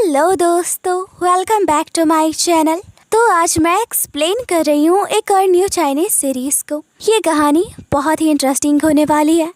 Hello दोस्तों, welcome back to my channel. तो आज मैं एक्सप्लेन कर रही हूँ एक और न्यू चाइनीज सीरीज को। ये कहानी बहुत ही इंटरेस्टिंग होने वाली है।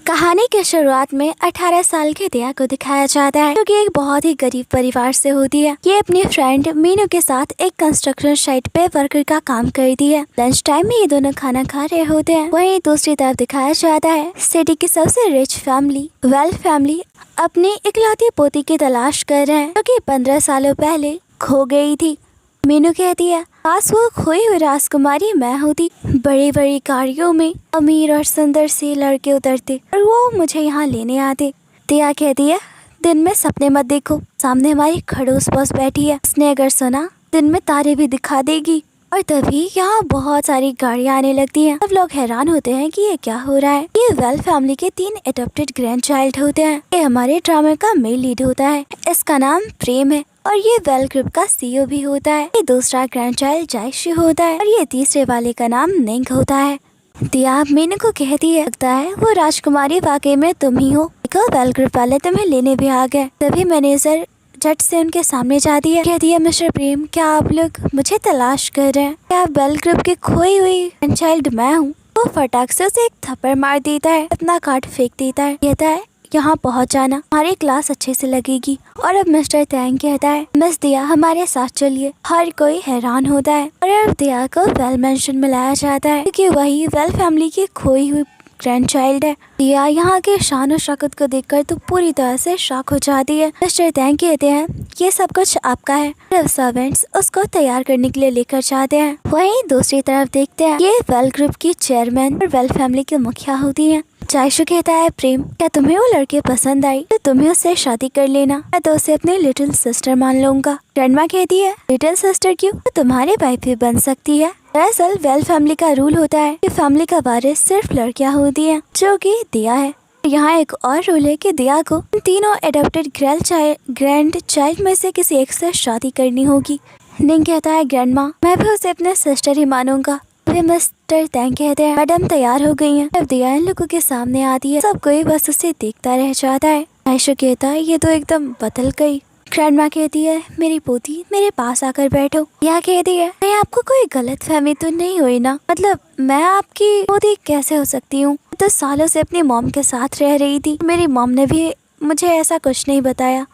कहानी के शुरुआत में 18 साल के दिया को दिखाया जाता है, जो कि एक बहुत ही गरीब परिवार से होती है। ये अपनी फ्रेंड मीनू के साथ एक कंस्ट्रक्शन साइट पे वर्कर का काम करती है। लंच टाइम में ये दोनों खाना खा रहे होते हैं। वहीं दूसरी तरफ दिखाया जाता है सिटी की सबसे रिच फैमिली, वेल्थ फैमिली, अपनी इकलौती पोती की तलाश कर रहे हैं, जो कि 15 सालों पहले खो गई थी। मीनू कहती है, काश वो खोई हुई राजकुमारी मैं होती। बड़ी बड़ी गाड़ियों में अमीर और सुंदर से लड़के उतरते और वो मुझे यहाँ लेने आते। दिया कहती है, दिन में सपने मत देखो, सामने हमारी खड़ूस बॉस बैठी है, उसने अगर सुना दिन में तारे भी दिखा देगी। और तभी यहाँ बहुत सारी गाड़ियाँ आने लगती हैं। सब लोग हैरान होते हैं कि ये क्या हो रहा है। ये वेल फैमिली के 3 एडॉप्टेड ग्रैंड चाइल्ड होते हैं। ये हमारे ड्रामे का मेन लीड होता है। इसका नाम प्रेम है और ये वेल ग्रुप का सीईओ भी होता है। ये दूसरा ग्रैंड चाइल्ड जायशी होता है और ये तीसरे वाले का नाम निंग होता है। दिया मीनू को कहती है, लगता है वो राजकुमारी वाकई में तुम ही हो। देखो, वेल ग्रुप वाले तुम्हें लेने भी आ गए। तभी मैनेजर झट से उनके सामने जाती है। कहती है, मिस्टर प्रेम, क्या आप लोग मुझे तलाश कर रहे हैं? क्या वेल ग्रुप की खोई हुई चाइल्ड मैं हूँ? वो फटाक से उसे एक थप्पड़ मार देता है, अपना कार्ड फेंक देता है। कहता है, यहाँ पहुँच जाना, हमारी क्लास अच्छे से लगेगी। और अब मिस्टर तैंग कहता है, मिस दिया हमारे साथ चलिए। हर कोई हैरान होता है और अब दिया को वेल मेंशन मिलाया जाता है, क्योंकि वही वेल फैमिली की खोई हुई ग्रैंड चाइल्ड है। दिया यहाँ के शान और शौकत को देखकर तो पूरी तरह से शॉक हो जाती है। मिस्टर तैंग कहते हैं, ये सब कुछ आपका है। सर्वेंट्स उसको तैयार करने के लिए लेकर जाते हैं। वहीं दूसरी तरफ देखते हैं, ये वेल ग्रुप की चेयरमैन और वेल फैमिली की मुखिया होती है। जायशु कहता है, प्रेम, क्या तुम्हें वो लड़के पसंद आई तो तुम्हें उससे शादी कर लेना। मैं तो उसे अपनी लिटिल सिस्टर मान लूंगा। ग्रैंडमा कहती है, लिटिल सिस्टर क्यों? तो तुम्हारी वाइफ भी बन सकती है। दरअसल वेल फैमिली का रूल होता है कि फैमिली का वारिस सिर्फ लड़कियां होती हैं, जो कि दिया है। यहाँ एक और रूल है कि दिया को इन तीनों एडॉप्टेड ग्रैंड चाइल्ड में से किसी एक से शादी करनी होगी। निंग कहता है, ग्रैंडमा, मैं भी उसे अपने सिस्टर ही मानूंगा। वे मिस्टर तैंग कहते हैं, मैडम तैयार हो गई हैं। जब दिया इन लोगों के सामने आती है, सब कोई बस उसे देखता रह जाता है। आयशा कहता है, ये तो एकदम बदल गई। ग्रैंडमा कहती है, मेरी पोती मेरे पास आकर बैठो। यह कहती है, नहीं, आपको कोई गलत फहमी तो नहीं हुई ना? मतलब मैं आपकी पोती कैसे हो सकती हूँ? तो सालों से अपनी मॉम के साथ रह रही थी। मेरी मॉम ने भी मुझे ऐसा कुछ नहीं बताया।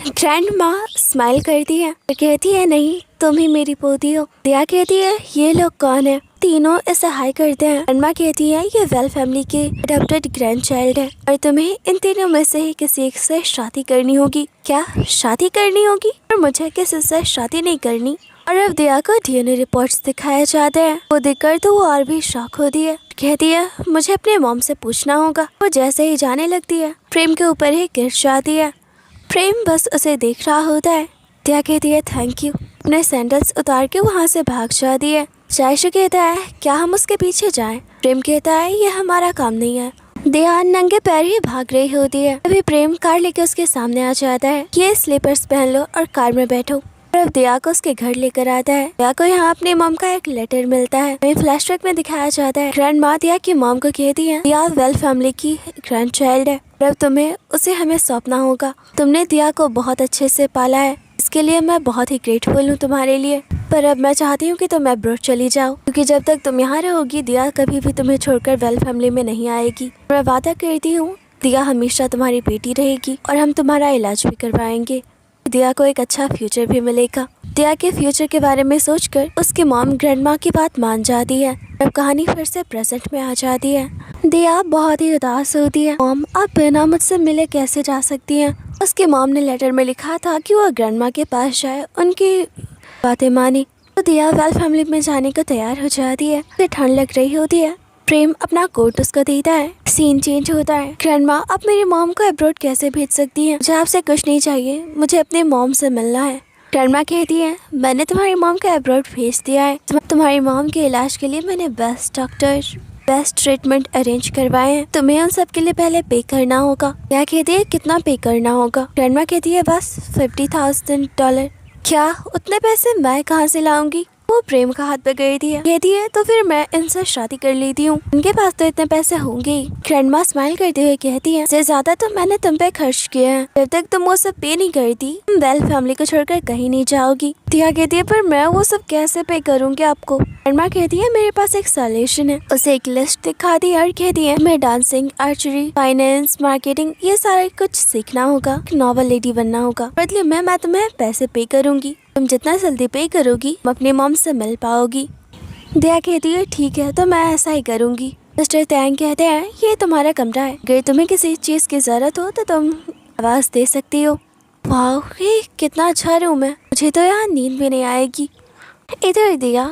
ग्रैंडमा स्माइल करती है और कहती है, नहीं, तुम ही मेरी पोती हो। दिया कहती है, ये लोग कौन है? तीनों इसे हाई करते हैं। ग्रैंडमा कहती है, ये वेल फैमिली के एडॉप्टेड ग्रैंड चाइल्ड है और तुम्हें इन तीनों में से ही किसी एक से शादी करनी होगी। क्या शादी करनी होगी? और मुझे किसी से शादी नहीं करनी। और अब दिया को डीएनए रिपोर्ट्स दिखाए जाते हैं। वो देखकर तो वो और भी शॉक होती है। कहती है, मुझे अपने मॉम से पूछना होगा। वो जैसे ही जाने लगती है, प्रेम के ऊपर ही गिर जाती है। प्रेम बस उसे देख रहा होता है। दिया कहती है, थैंक यू। अपने सैंडल्स उतार के वहाँ से भाग जाती है। जायशु कहता है, क्या हम उसके पीछे जाएं? प्रेम कहता है, ये हमारा काम नहीं है। दिया नंगे पैर ही भाग रही होती है। तभी प्रेम कार लेके उसके सामने आ जाता है। ये स्लीपर्स पहन लो और कार में बैठो। और अब दिया को उसके घर लेकर आता है। दिया को यहाँ अपनी मॉम का एक लेटर मिलता है। वहीं फ्लैशबैक में दिखाया जाता है, ग्रैंड माँ दिया की मॉम को कहती है, दिया वेल फैमिली की ग्रैंड चाइल्ड है। अब तुम्हें उसे हमें सौंपना होगा। तुमने दिया को बहुत अच्छे से पाला है, इसके लिए मैं बहुत ही ग्रेटफुल हूँ तुम्हारे लिए। पर अब मैं चाहती हूँ कि तुम अब्रॉड चली जाओ, क्योंकि जब तक तुम यहाँ रहोगी, दिया कभी भी तुम्हें छोड़कर वेल फैमिली में नहीं आएगी। मैं वादा करती हूँ, दिया हमेशा तुम्हारी बेटी रहेगी और हम तुम्हारा इलाज भी करवाएंगे। दिया को एक अच्छा फ्यूचर भी मिलेगा। दिया के फ्यूचर के बारे में सोचकर उसकी मॉम ग्रैंडमा की बात मान जाती है। अब कहानी फिर से प्रेजेंट में आ जाती है। दिया बहुत ही उदास होती है। मॉम, आप बिना मुझसे मिले कैसे जा सकती हैं? उसकी मॉम ने लेटर में लिखा था कि वो ग्रैंडमा के पास जाए, उनकी बातें मानी। तो दिया वेल फैमिली में जाने को तैयार हो जाती है। उसे ठंड लग रही होती है। प्रेम अपना कोट उसको देता है। सीन चेंज होता है। ग्रैंडमा, आप मेरी मॉम को अब्रॉड कैसे भेज सकती हैं? मुझे आपसे कुछ नहीं चाहिए, मुझे अपने मॉम से मिलना है। ग्रैंडमा कहती है, मैंने तुम्हारी मॉम को अब्रॉड भेज दिया है। तुम्हारी मॉम के इलाज के लिए मैंने best doctor, best treatment arrange करवाए हैं। तुम्हें उन सब के लिए पहले पे करना होगा। क्या कहती है, कितना पे करना होगा? ग्रैंडमा कहती है, बस $50,000। क्या? उतने पैसे मैं कहाँ से लाऊंगी? वो प्रेम का हाथ पकड़ती है, कहती है तो फिर मैं इनसे शादी कर लेती हूँ, इनके पास तो इतने पैसे होंगे ही। ग्रैंडमा स्माइल करते हुए कहती है, इससे ज्यादा तो मैंने तुम पे खर्च किया है, जब तक तुम वो सब पे नहीं करती तुम वेल फैमिली को छोड़कर कहीं नहीं जाओगी। दिया कहती है पर मैं वो सब कैसे पे करूँगी आपको। ग्रैंडमा कहती है मेरे पास एक सॉल्यूशन है। उसे एक लिस्ट दिखा दी और कहती है मैं डांसिंग, आर्चरी, फाइनेंस, मार्केटिंग ये सारा कुछ सीखना होगा, नॉवल लेडी बनना होगा, बदले में मैं तुम्हें पैसे पे करूँगी, तुम जितना जल्दी पे करोगी तुम अपनी मॉम से मिल पाओगी। दिया कहती है ठीक है तो मैं ऐसा ही करूँगी। मिस्टर तैंग कहते हैं ये तुम्हारा कमरा है, अगर तुम्हें किसी चीज़ की जरूरत हो तो तुम आवाज़ दे सकती हो। वाह ये कितना अच्छा रूम है, मुझे तो यहाँ नींद भी नहीं आएगी। इधर दिया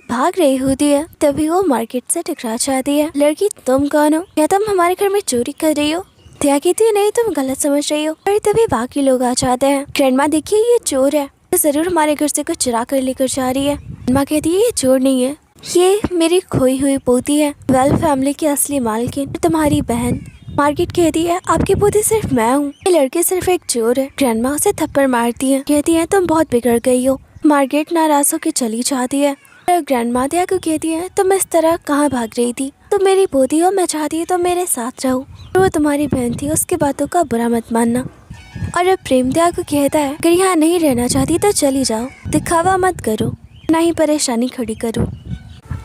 भाग रही होती है, तभी वो मार्केट से टकरा जाती है। लड़की तुम कौन हो, क्या तुम हमारे घर में चोरी कर रही हो। दिया कहती है नहीं तुम गलत समझ रही हो। और तभी बाकी लोग आ जाते हैं। ग्रैंडमा देखिए ये चोर है, जरूर हमारे घर से कुछ चुरा कर लेकर जा रही है। ग्रैंडमा कहती है ये चोर नहीं है, ये मेरी खोई हुई पोती है, वेल फैमिली की असली मालकिन तुम्हारी बहन। मार्केट कहती है आपकी पोती सिर्फ मैं हूँ, ये लड़की सिर्फ एक चोर है। ग्रैंडमा उसे थप्पड़ मारती है, कहती है तुम बहुत बिगड़ गई हो। मार्केट नाराज होकर चली जाती है। ग्रैंडमा दिया को कहती है तुम इस तरह कहाँ भाग रही थी, तुम मेरी पोती हो, मैं चाहती हूँ तुम मेरे साथ रहो, वो तुम्हारी बहन थी, उसकी बातों का बुरा मत मानना। और अब प्रेम दिया को कहता है अगर यहाँ नहीं रहना चाहती तो चली जाओ, दिखावा मत करो, ना ही परेशानी खड़ी करो।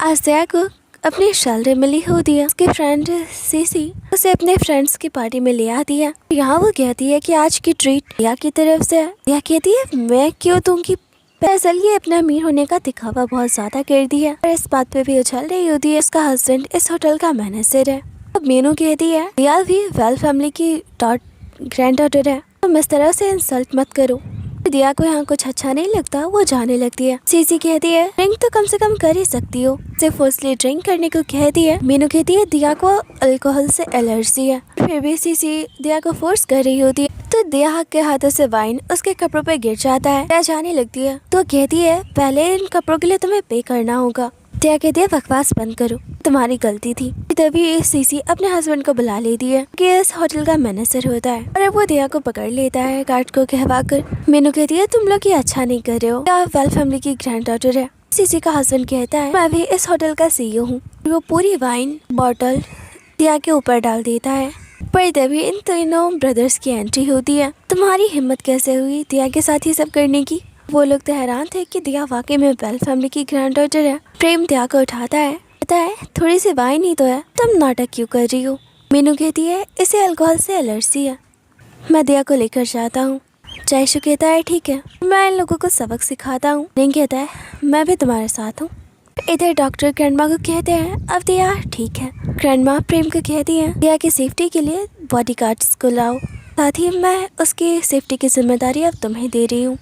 आज दिया को अपनी सैलरी मिली होती है, उसकी फ्रेंड सीसी उसे अपने फ्रेंड्स की पार्टी में ले आती है। यहाँ वो कहती है कि आज की ट्रीट दिया की तरफ से है। दिया कहती है मैं क्यों दूंगी, दरअसल ये अपने अमीर होने का दिखावा बहुत ज्यादा कर दिया और इस बात पे भी उछल रही होती है उसका हस्बैंड इस होटल का मैनेजर है। अब मीनू कहती है दिया भी वेल फैमिली की ग्रैंड डॉटर है, तुम इस तरह से इंसल्ट मत करो। दिया को यहाँ कुछ अच्छा नहीं लगता, वो जाने लगती है। सीसी कहती है ड्रिंक तो कम से कम कर ही सकती हो, सिर्फ फोर्सली ड्रिंक करने को कहती है। मीनू कहती है दिया को अल्कोहल से एलर्जी है, फिर भी सीसी दिया को फोर्स कर रही होती है तो दिया के हाथों से वाइन उसके कपड़ों पे गिर जाता है। दिया जाने लगती है तो कहती है पहले इन कपड़ों के लिए तुम्हें पे करना होगा। दिया कहती है बकवास बंद करो, तुम्हारी गलती थी। तभी सीसी अपने हस्बैंड को बुला लेती है कि इस होटल का मैनेजर होता है और अब वो दिया को पकड़ लेता है गार्ड को कहवाकर। मीनू कहती है तुम लोग ये अच्छा नहीं कर रहे हो, क्या वेल फैमिली की ग्रैंड डॉटर है। सीसी का हस्बैंड कहता है मैं भी इस होटल का सीईओ हूँ। वो पूरी वाइन बॉटल दिया के ऊपर डाल देता है। पर तभी इन तीनों ब्रदर्स की एंट्री होती है। तुम्हारी हिम्मत कैसे हुई दिया के साथ ये सब करने की। वो लोग तो हैरान थे कि दिया वाकई में वेल फैमिली की ग्रैंड डॉटर है। प्रेम दिया को उठाता है, कहता है थोड़ी सी वाइन ही तो है, तुम नाटक क्यों कर रही हो। मीनू कहती है इसे अल्कोहल से एलर्जी है, मैं दिया को लेकर जाता हूँ। जयशु कहता है ठीक है, मैं इन लोगों को सबक सिखाता हूँ। नहीं कहता है मैं भी तुम्हारे साथ हूँ। इधर डॉक्टर ग्रैंडमा को कहते हैं अब दिया ठीक है। ग्रैंडमा प्रेम को कहती है दिया की सेफ्टी के लिए बॉडीगार्ड्स को लाओ, साथ ही मैं उसकी सेफ्टी की जिम्मेदारी अब तुम्हें दे रही हूँ।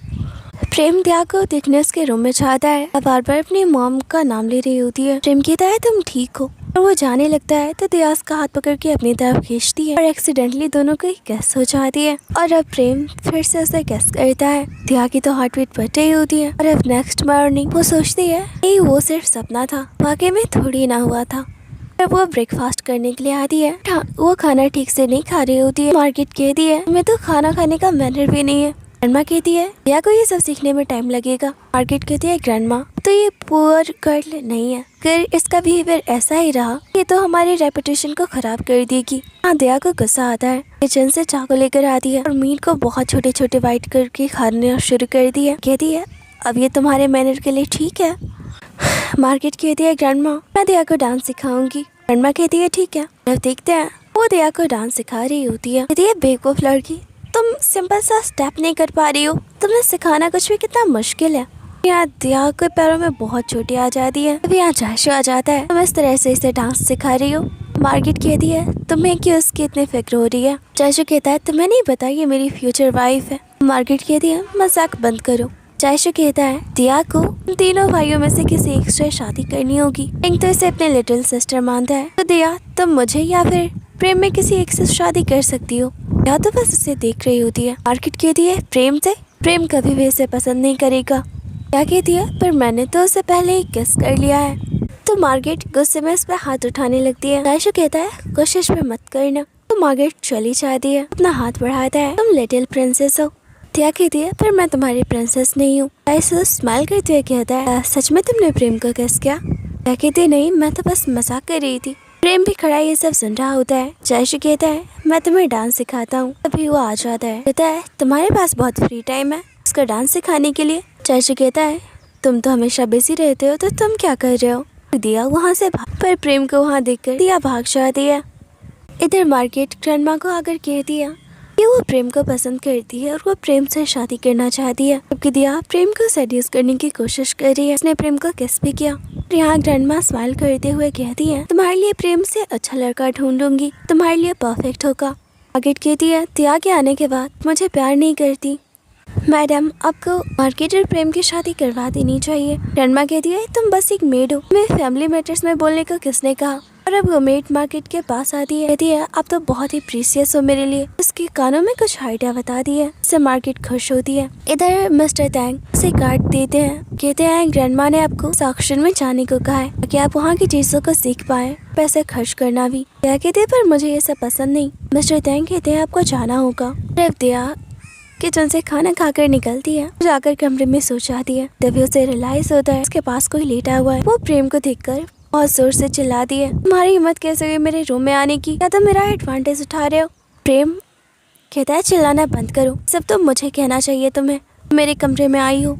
प्रेम दिया को देखने उसके रूम में जाता है, बार बार अपनी मॉम का नाम ले रही होती है। प्रेम कहता है तुम ठीक हो और वो जाने लगता है तो दिया उसका हाथ पकड़ के अपनी तरफ खींचती है और एक्सीडेंटली दोनों की गैस हो जाती है। और अब प्रेम फिर से उसे गैस करता है। दिया की तो हार्ट बीट बढ़ रही होती है और अब नेक्स्ट मॉर्निंग वो सोचती है कि वो सिर्फ सपना था, वाकई में थोड़ी ना हुआ था। जब वो ब्रेकफास्ट करने के लिए आती है वो खाना ठीक से नहीं खा रही होती है। मार्केट कहती है मैं तो खाना खाने का मैनर भी नहीं है। ग्रैंडमा कहती है दिया को ये सब सीखने में टाइम लगेगा। मार्केट कहती है ग्रैंडमा तो ये पुअर गर्ल नहीं है, अगर इसका बिहेवियर ऐसा ही रहा ये तो हमारी रेपुटेशन को खराब कर देगी। हाँ दिया को गुस्सा आता है, किचन से चाकू लेकर आती है और मीट को बहुत छोटे छोटे बाइट करके खाने शुरू कर दी है। कहती है अब ये तुम्हारे मैनर के लिए ठीक है। मार्केट कहती है ग्रैंडमा मैं दिया को डांस सिखाऊंगी। ग्रैंडमा कहती है ठीक है। अब देखते हैं वो दिया को डांस सिखा रही होती है। कहती है बेवकूफ लड़की, तुम सिंपल सा स्टेप नहीं कर पा रही हो, तुम्हें सिखाना कुछ भी कितना मुश्किल है। यहाँ दिया के पैरों में बहुत चोटें आ जाती है। अभी यहाँ जयशु आ जाता है, तुम इस तरह से इसे डांस सिखा रही हो। मार्केट कहती है तुम्हें क्यों उसकी इतनी फिक्र हो रही है। जयशु कहता है तुम्हें नहीं पता ये मेरी फ्यूचर वाइफ है। मार्केट कहती है मजाक बंद करो। जयशु कहता है दिया को तीनों भाइयों में से किसी एक से शादी करनी होगी। पिंक तो इसे अपने लिटिल सिस्टर मानता है, तो दिया तुम मुझे या फिर प्रेम में किसी एक से शादी कर सकती हो। या तो बस उसे देख रही होती है। मार्केट कहती है प्रेम से, प्रेम कभी भी इसे पसंद नहीं करेगा। क्या कहती है पर मैंने तो उसे पहले ही किस कर लिया है। तो मार्केट गुस्से में उस पर हाथ उठाने लगती है। जयशु कहता है कोशिश भी मत करना। तो मार्केट चली जाती है, अपना हाथ बढ़ाता है तुम लिटिल प्रिंसेस हो। दिया कहती है पर मैं तुम्हारी प्रिंसेस नहीं हूँ। ऐसा स्माइल करते हुए कहता है सच में तुमने प्रेम को किस किया? दिया कहती है नहीं, मैं तो बस मजाक कर रही थी। प्रेम भी खड़ा ये सब सुन रहा होता है। जयश्री कहता है मैं तुम्हें डांस सिखाता हूँ। तभी वो आ जाता है, कहता है तुम्हारे पास बहुत फ्री टाइम है उसका डांस सिखाने के लिए। जयश्री कहता है तुम तो हमेशा बिजी रहते हो तो तुम क्या कर रहे हो? दिया वहाँ से पर प्रेम को वहाँ देखकर दिया भाग जाती है। इधर मार्केट ग्रैंडमा को आकर कहती है कि वो प्रेम को पसंद करती है और वो प्रेम से शादी करना चाहती है, जबकि दिया प्रेम को सेड्यूस करने की कोशिश कर रही है। उसने प्रेम को किस भी किया। यहाँ ग्रैंडमा स्माइल करते हुए कहती है तुम्हारे लिए प्रेम से अच्छा लड़का ढूंढ लूंगी, तुम्हारे लिए परफेक्ट होगा। मार्केट कहती है दिया के आने के बाद मुझे प्यार नहीं करती। मैडम आपको मार्केट और प्रेम की शादी करवा देनी चाहिए। ग्रैंडमा कहती है तुम बस एक मेड हो, मैं फैमिली मैटर्स में बोलने को किसने कहा? और अब वो मेड मार्केट के पास आती है, कहती है आप तो बहुत ही प्रीसियस हो मेरे लिए। उसके कानों में कुछ आइडिया बता दी है, इससे मार्केट खुश होती है। इधर मिस्टर टैंग से कार्ड देते हैं, कहते हैं ग्रैंडमा ने आपको ऑक्शन में जाने को कहा है ताकि आप वहाँ की चीजों को सीख पाए, पैसे खर्च करना भी। क्या कहते हैं पर मुझे ये सब पसंद नहीं। मिस्टर टैंग कहते हैं आपको जाना होगा। दिया किचन से खाना खाकर निकलती है, जाकर कमरे में सो जाती है। तभी उसे रियलाइज होता है उसके पास कोई लेटा हुआ है। वो प्रेम को देखकर बहुत जोर से चिल्लाती है तुम्हारी हिम्मत कैसे हुई मेरे रूम में आने की? या तो मेरा एडवांटेज उठा रहे हो? प्रेम कहता है चिल्लाना बंद करो, सब तो मुझे कहना चाहिए तुम्हें। मेरे कमरे में आई हो,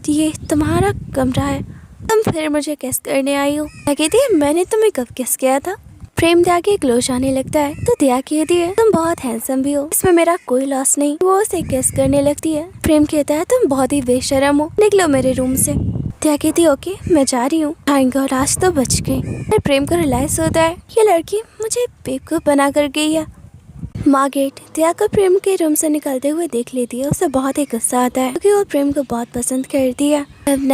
ये तुम्हारा कमरा है, तुम फिर मुझे किस करने आई हो? क्या कहती है मैंने तुम्हें कब किस किया था? प्रेम दिया के ग्लो आने लगता है तो दिया कहती है तुम बहुत हैंडसम भी हो, इसमें मेरा कोई लॉस नहीं। वो उसे किस करने लगती है। प्रेम कहता है तुम बहुत ही बेशरम हो, निकलो मेरे रूम से। दिया कहती है ओके मैं जा रही हूँ। थैंक गॉड आज तो बच गई। फिर प्रेम को रियलाइज होता है ये लड़की मुझे बेवकूफ बना कर गई है। मार्केट दिया को प्रेम के रूम से निकलते हुए देख लेती है। उसे बहुत ही गुस्सा आता है क्योंकि वो प्रेम को बहुत पसंद करती है। अब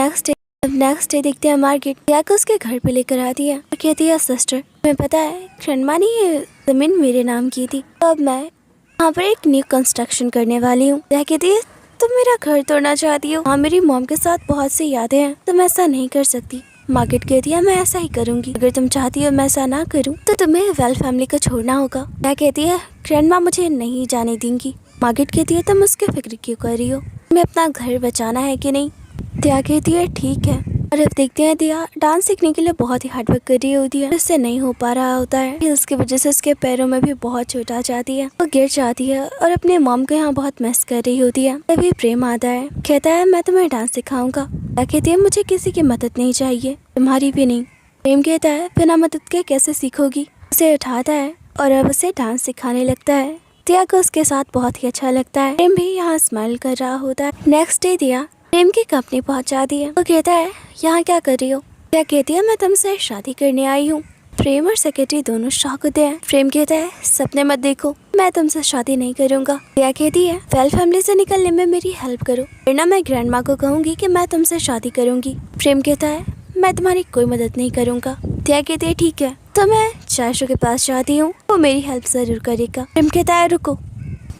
नेक्स्ट डे देखते हैं मार्केट दिया को उसके घर पे लेकर आती है और कहती है सिस्टर तुम्हें पता है ग्रैंडमा ने ये जमीन मेरे नाम की थी, तो अब मैं यहाँ पर एक न्यू कंस्ट्रक्शन करने वाली हूँ। दिया कहती है तुम मेरा घर तोड़ना चाहती हो? हाँ मेरी मॉम के साथ बहुत सी यादें हैं, तुम ऐसा नहीं कर सकती। मार्केट कहती है मैं ऐसा ही करूंगी, अगर तुम चाहती हो मैं ऐसा ना करूं तो तुम्हें वेल फैमिली को छोड़ना होगा। दिया कहती है ग्रैंडमा मुझे नहीं जाने देंगी। मार्केट कहती है तुम उसकी फिक्र क्यों कर रही हो, तुम्हें अपना घर बचाना है कि नहीं? दिया कहती है ठीक है। और अब देखते हैं दिया डांस सीखने के लिए बहुत ही हार्डवर्क कर रही होती है, उससे नहीं हो पा रहा होता है। इसकी वजह से उसके पैरों में भी बहुत चोट आ जाती है, वो गिर जाती है और अपने मॉम को यहाँ बहुत मिस कर रही होती है। तभी प्रेम आता है, कहता है मैं तुम्हें डांस सिखाऊंगा। कहती है मुझे किसी की मदद नहीं चाहिए, तुम्हारी भी नहीं। प्रेम कहता है बिना मदद के कैसे सीखोगी? उसे उठाता है और अब उसे डांस सिखाने लगता है। दिया को उसके साथ बहुत ही अच्छा लगता है। प्रेम भी यहाँ स्माइल कर रहा होता है। नेक्स्ट डे दिया प्रेम की कंपनी पहुँच जाती है। वो कहता है यहाँ क्या कर रही हो? क्या कहती है मैं तुमसे शादी करने आई हूँ। प्रेम और सेक्रेटरी दोनों शॉक होते हैं। प्रेम कहता है सपने मत देखो, मैं तुमसे शादी नहीं करूँगा। दिया कहती है वेल फैमिली से निकलने में मेरी हेल्प करो, वरना मैं ग्रैंडमा को कहूँगी कि मैं तुमसे शादी करूँगी। प्रेम कहता है मैं तुम्हारी कोई मदद नहीं करूँगा। दिया कहती है ठीक है, तो मैं जयश्री के पास जाती हूँ, वो मेरी हेल्प जरूर करेगा। प्रेम कहता है रुको,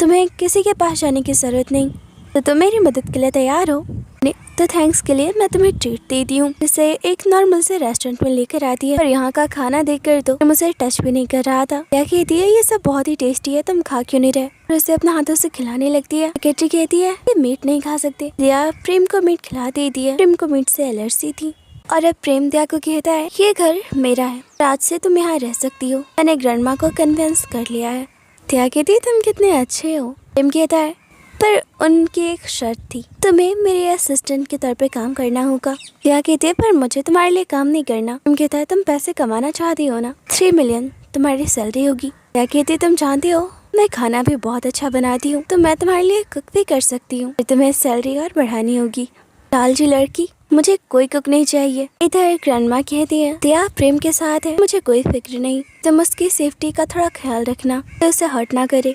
तुम्हें किसी के पास जाने की जरूरत नहीं, तो तुम मेरी मदद के लिए तैयार हो? तो थैंक्स के लिए मैं तुम्हें ट्रीट देती हूँ। इसे एक नॉर्मल से रेस्टोरेंट में लेकर आती है और यहाँ का खाना देखकर तो मुझे टच भी नहीं कर रहा था। क्या कहती है ये सब बहुत ही टेस्टी है, तुम खा क्यों नहीं रहे? और उसे अपने हाथों से खिलाने लगती है। सेक्रेटरी कहती है ये मीट नहीं खा सकते। दिया प्रेम को मीट खिला देती है। प्रेम को मीट से एलर्जी थी और अब प्रेम दिया को कहता है ये घर मेरा है, आज से तुम यहाँ रह सकती हो, मैंने ग्रैंडमा को कन्विंस कर लिया है। दिया कहती है तुम कितने अच्छे हो। प्रेम कहता है पर उनकी एक शर्त थी, तुम्हें मेरे असिस्टेंट के तौर पे काम करना होगा। दिया कहती है पर मुझे तुम्हारे लिए काम नहीं करना। तुम कहता है तुम पैसे कमाना चाहती हो ना, 3 मिलियन तुम्हारी सैलरी होगी। दिया कहती है तुम जानती हो मैं खाना भी बहुत अच्छा बनाती हूँ, तो मैं तुम्हारे लिए कुक भी कर सकती हूँ, तुम्हें सैलरी और बढ़ानी होगी। लालची लड़की, मुझे कोई कुक नहीं चाहिए। इधर ग्रैंडमा कहती है दिया प्रेम के साथ है, मुझे कोई फिक्र नहीं, तुम उसकी सेफ्टी का थोड़ा ख्याल रखना, तो उसे हर्ट ना करे।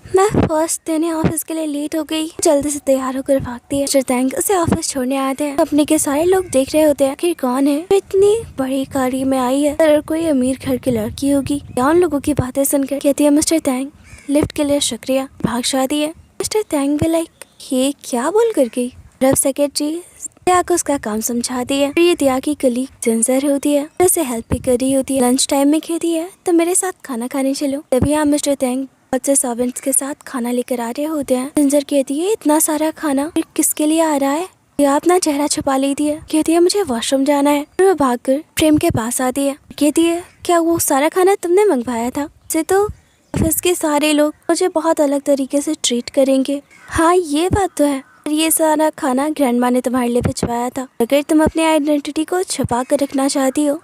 मैं फर्स्ट दिन ऑफिस के लिए लेट हो गई। जल्दी से तैयार होकर भागती है। मिस्टर टैंग उसे ऑफिस छोड़ने आते हैं। कंपनी के सारे लोग देख रहे होते हैं कि कौन है इतनी बड़ी गाड़ी में आई है, और कोई अमीर घर की लड़की होगी। उन लोगों की बातें सुनकर कहती है मिस्टर टैंग लिफ्ट के लिए शुक्रिया, भाग जाती है। मिस्टर टैंग भी लाइक ये क्या बोल कर गई। रब सेक्रेटरी दिया को उसका काम समझाती है। ये दिया की कलीग जिंजर होती है, उसे हेल्प भी कर रही होती है। लंच टाइम में कहती है तो मेरे साथ खाना खाने चलो। तभी यहाँ मिस्टर टैंग बहुत से सर्वेंट्स के साथ खाना लेकर आ रहे होते हैं। जिंजर कहती है इतना सारा खाना किसके लिए आ रहा है? दिया अपना चेहरा छुपा लेती है, कहती है मुझे वॉशरूम जाना है। और वो भागकर प्रेम के पास आती है, कहती है क्या वो सारा खाना तुमने मंगवाया था? से तो ऑफिस के सारे लोग मुझे बहुत अलग तरीके से ट्रीट करेंगे। हाँ ये बात तो है, ये सारा खाना ग्रैंडमा ने तुम्हारे लिए भिजवाया था। अगर तुम अपनी आइडेंटिटी को छुपा कर रखना चाहती हो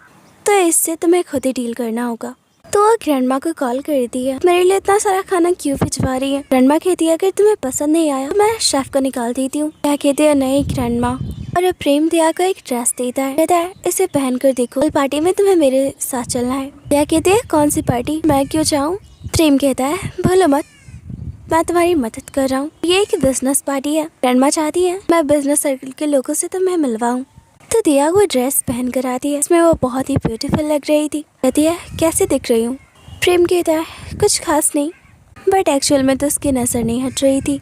तो इससे तुम्हें खुद ही डील करना होगा। तो वो ग्रैंडमा को कॉल करती है, मेरे लिए इतना सारा खाना क्यों भिजवा रही है? ग्रैंडमा कहती है अगर तुम्हें पसंद नहीं आया मैं शेफ को निकाल देती हूँ। क्या कहती है नहीं ग्रैंडमा। और प्रेम दिया को एक ड्रेस देता है, कहता है इसे पहन कर देखो, कल पार्टी में तुम्हें मेरे साथ चलना है। क्या कहती है कौन सी पार्टी, मैं क्यों जाऊँ? प्रेम कहता है भूलो मत, मैं तुम्हारी मदद कर रहा हूँ, ये एक बिजनेस पार्टी है। ग्रैंडमा चाहती है मैं बिजनेस सर्कल के लोगों से तुम्हें मिलवाऊँ। तो दिया वो ड्रेस पहन कर आती है, इसमें वो बहुत ही ब्यूटीफुल लग रही थी। कहती है कैसे दिख रही हूँ? प्रेम कहता है कुछ खास नहीं, बट एक्चुअल में तो उसकी नजर नहीं हट रही थी।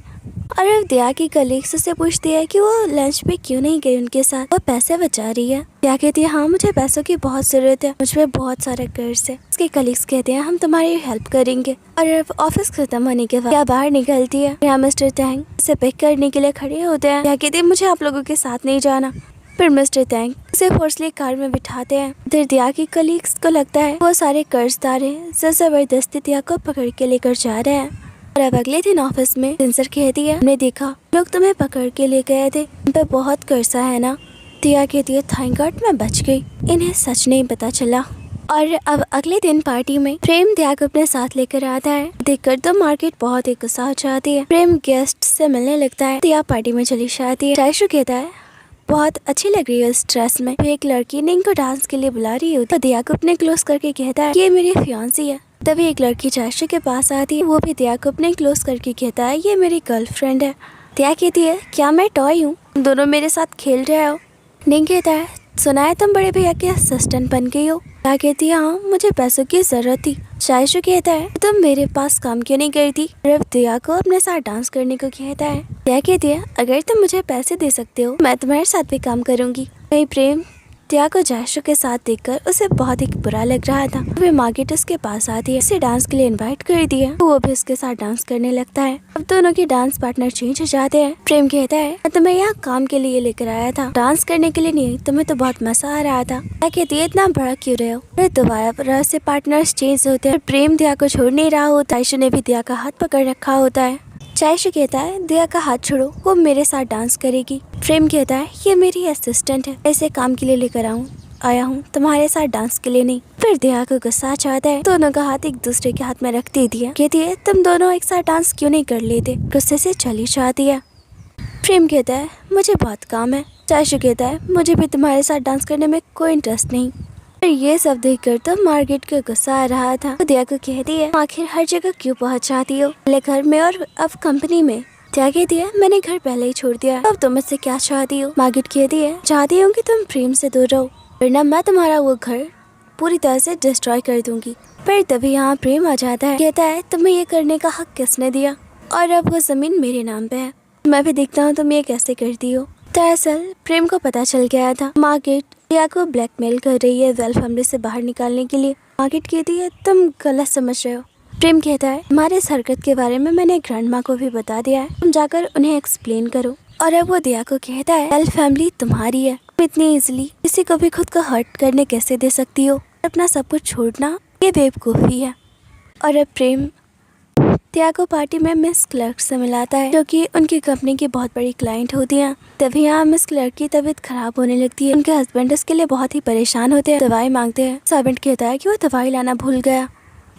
और अब दिया की कलीग्स उससे पूछती है कि वो लंच पे क्यों नहीं गई उनके साथ, वो पैसे बचा रही है। दिया कहती है हाँ मुझे पैसों की बहुत जरूरत है, मुझ पे बहुत सारे कर्ज है। उसके कलीग्स कहते हैं हम तुम्हारी हेल्प करेंगे। और अब ऑफिस खत्म होने के बाद बाहर निकलती है, यहाँ मिस्टर टैंग उसे पिक करने के लिए खड़े होते हैं। दिया कहती है मुझे आप लोगों के साथ नहीं जाना। फिर मिस्टर टैंग उसे फोर्सली कार में बिठाते हैं। इधर दिया की कलीग्स को लगता है वो सारे कर्जदार हैं, जबरदस्ती दिया को पकड़ के लेकर जा रहे हैं। और अब अगले दिन ऑफिस में जिंजर कहती है हमने देखा लोग तुम्हें पकड़ के ले गए थे, तुम पे बहुत कर्जा है ना? दिया कहती है थैंक गॉड मैं बच गई, इन्हें सच नहीं पता चला। और अब अगले दिन पार्टी में प्रेम दिया को अपने साथ लेकर आता है। देखकर तो मार्केट बहुत ही गुस्सा हो जाती है। प्रेम गेस्ट से मिलने लगता है, दिया पार्टी में चली जाती है। टाइशु कहता है बहुत अच्छी लग रही है इस ड्रेस में। एक लड़की ने इनको डांस के लिए बुला रही होती है, तो दिया को अपने क्लोज करके कहता है ये मेरी फियांसी है। तभी एक लड़की चाशु के पास आती है, वो भी दिया को अपने क्लोज करके कहता है ये मेरी गर्लफ्रेंड है। दिया कहती है क्या मैं टॉय हूँ, दोनों मेरे साथ खेल रहे हो? नहीं कहता है सुना है तुम बड़े भैया के असिस्टेंट बन गई हो। दिया कहती है हाँ मुझे पैसों की जरूरत थी। चाशु कहता है तुम मेरे पास काम क्यों नहीं करती? रब दिया को अपने साथ डांस करने को कहता है। दिया कहती है अगर तुम मुझे पैसे दे सकते हो मैं तुम्हारे साथ भी काम करूंगी। वही प्रेम दिया को चाशु के साथ देखकर उसे बहुत ही बुरा लग रहा था। वे मार्केट उसके पास आती है, उसे डांस के लिए इनवाइट कर दिया, वो भी उसके साथ डांस करने लगता है। अब दोनों के डांस पार्टनर चेंज हो जाते हैं। प्रेम कहता है मैं तुम्हें यहाँ काम के लिए लेकर आया था, डांस करने के लिए नहीं, तुम्हें तो बहुत मजा आ रहा था। क्या कहती है इतना बड़ा क्यों रहे हो? फिर दोबारा से पार्टनर्स चेंज होते हैं। प्रेम दिया को छोड़ नहीं रहा होता, चाशु ने भी दिया का हाथ पकड़ रखा होता है। चाशु कहता है दिया का हाथ छोड़ो, वो मेरे साथ डांस करेगी। प्रेम कहता है ये मेरी असिस्टेंट है, ऐसे काम के लिए लेकर आया हूँ, तुम्हारे साथ डांस के लिए नहीं। फिर दिया को गुस्सा चाहता है, दोनों का हाथ एक दूसरे के हाथ में रख देती है। कहती है तुम दोनों एक साथ डांस क्यों नहीं कर लेते? गुस्से से चली जाती है। प्रेम कहता है मुझे बहुत काम है। चाशु कहता है मुझे भी तुम्हारे साथ डांस करने में कोई इंटरेस्ट नहीं। फिर ये सब देखकर तो मार्केट को गुस्सा आ रहा था। तो दिया को कहती है आखिर हर जगह क्यों पहुंच जाती हो, पहले घर में और अब कंपनी में। दिया कहती है मैंने घर पहले ही छोड़ दिया, अब तुम मुझसे क्या चाहती हो? मार्केट कहती है चाहती हूँ कि तुम प्रेम से दूर रहो, वरना मैं तुम्हारा वो घर पूरी तरह से डिस्ट्रॉय कर दूंगी। पर तभी यहाँ प्रेम आ जाता है, कहता है तुम्हें ये करने का हक किसने दिया, और अब वो जमीन मेरे नाम पे है, मैं भी देखता हूँ तुम ये कैसे करती हो। दरअसल प्रेम को पता चल गया था मार्केट दिया को ब्लैकमेल कर रही है वेल फैमिली से बाहर निकालने के लिए। मार्केट कहती है तुम गलत समझ रहे हो। प्रेम कहता है हमारे इस हरकत के बारे में मैंने ग्रैंडमा को भी बता दिया है, तुम जाकर उन्हें एक्सप्लेन करो। और अब वो दिया को कहता है वेल फैमिली तुम्हारी है, तुम इतनी इजिली किसी को भी खुद को हर्ट करने कैसे दे सकती हो? अपना सब कुछ छोड़ना ये बेवकूफ़ी है। और अब प्रेम दिया को पार्टी में मिस क्लर्क से मिलाता है, जो कि उनकी कंपनी की बहुत बड़ी क्लाइंट होती हैं। तभी यहाँ मिस क्लर्क की तबीयत खराब होने लगती है। उनके हस्बैंड उसके लिए बहुत ही परेशान होते हैं, दवाई मांगते हैं। सर्वेंट कहता है कि वो दवाई लाना भूल गया।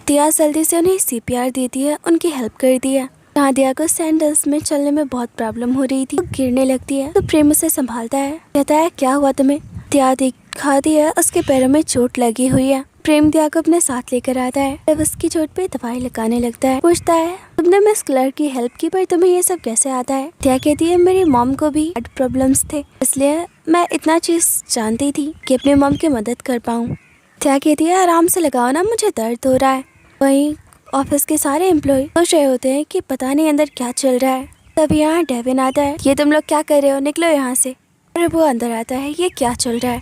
दिया जल्दी से उन्हें CPR देती है, उनकी हेल्प करती है। यहाँ दिया को सैंडल्स में चलने में बहुत प्रॉब्लम हो रही थी, वो गिरने लगती है। तो प्रेम उसे संभालता है, कहता है क्या हुआ तुम्हें? दिया दिखाती है उसके पैरों में चोट लगी हुई है। प्रेम दिया को अपने साथ लेकर आता है, जब उसकी चोट पे दवाई लगाने लगता है। पूछता है तुमने मिस क्लर्क की हेल्प की, पर तुम्हें ये सब कैसे आता है? दिया कहती है मेरी मॉम को भी हार्ट प्रॉब्लम्स थे, इसलिए मैं इतना चीज जानती थी कि अपनी मॉम की मदद कर पाऊँ। दिया कहती है आराम से लगाओ ना, मुझे दर्द हो रहा है। वहीं ऑफिस के सारे एम्प्लॉय सोच रहे होते हैं कि पता नहीं अंदर क्या चल रहा है। तब यहाँ डेविन आता है, ये तुम लोग क्या कर रहे हो, निकलो यहाँ से। और वो अंदर आता है, ये क्या चल रहा है?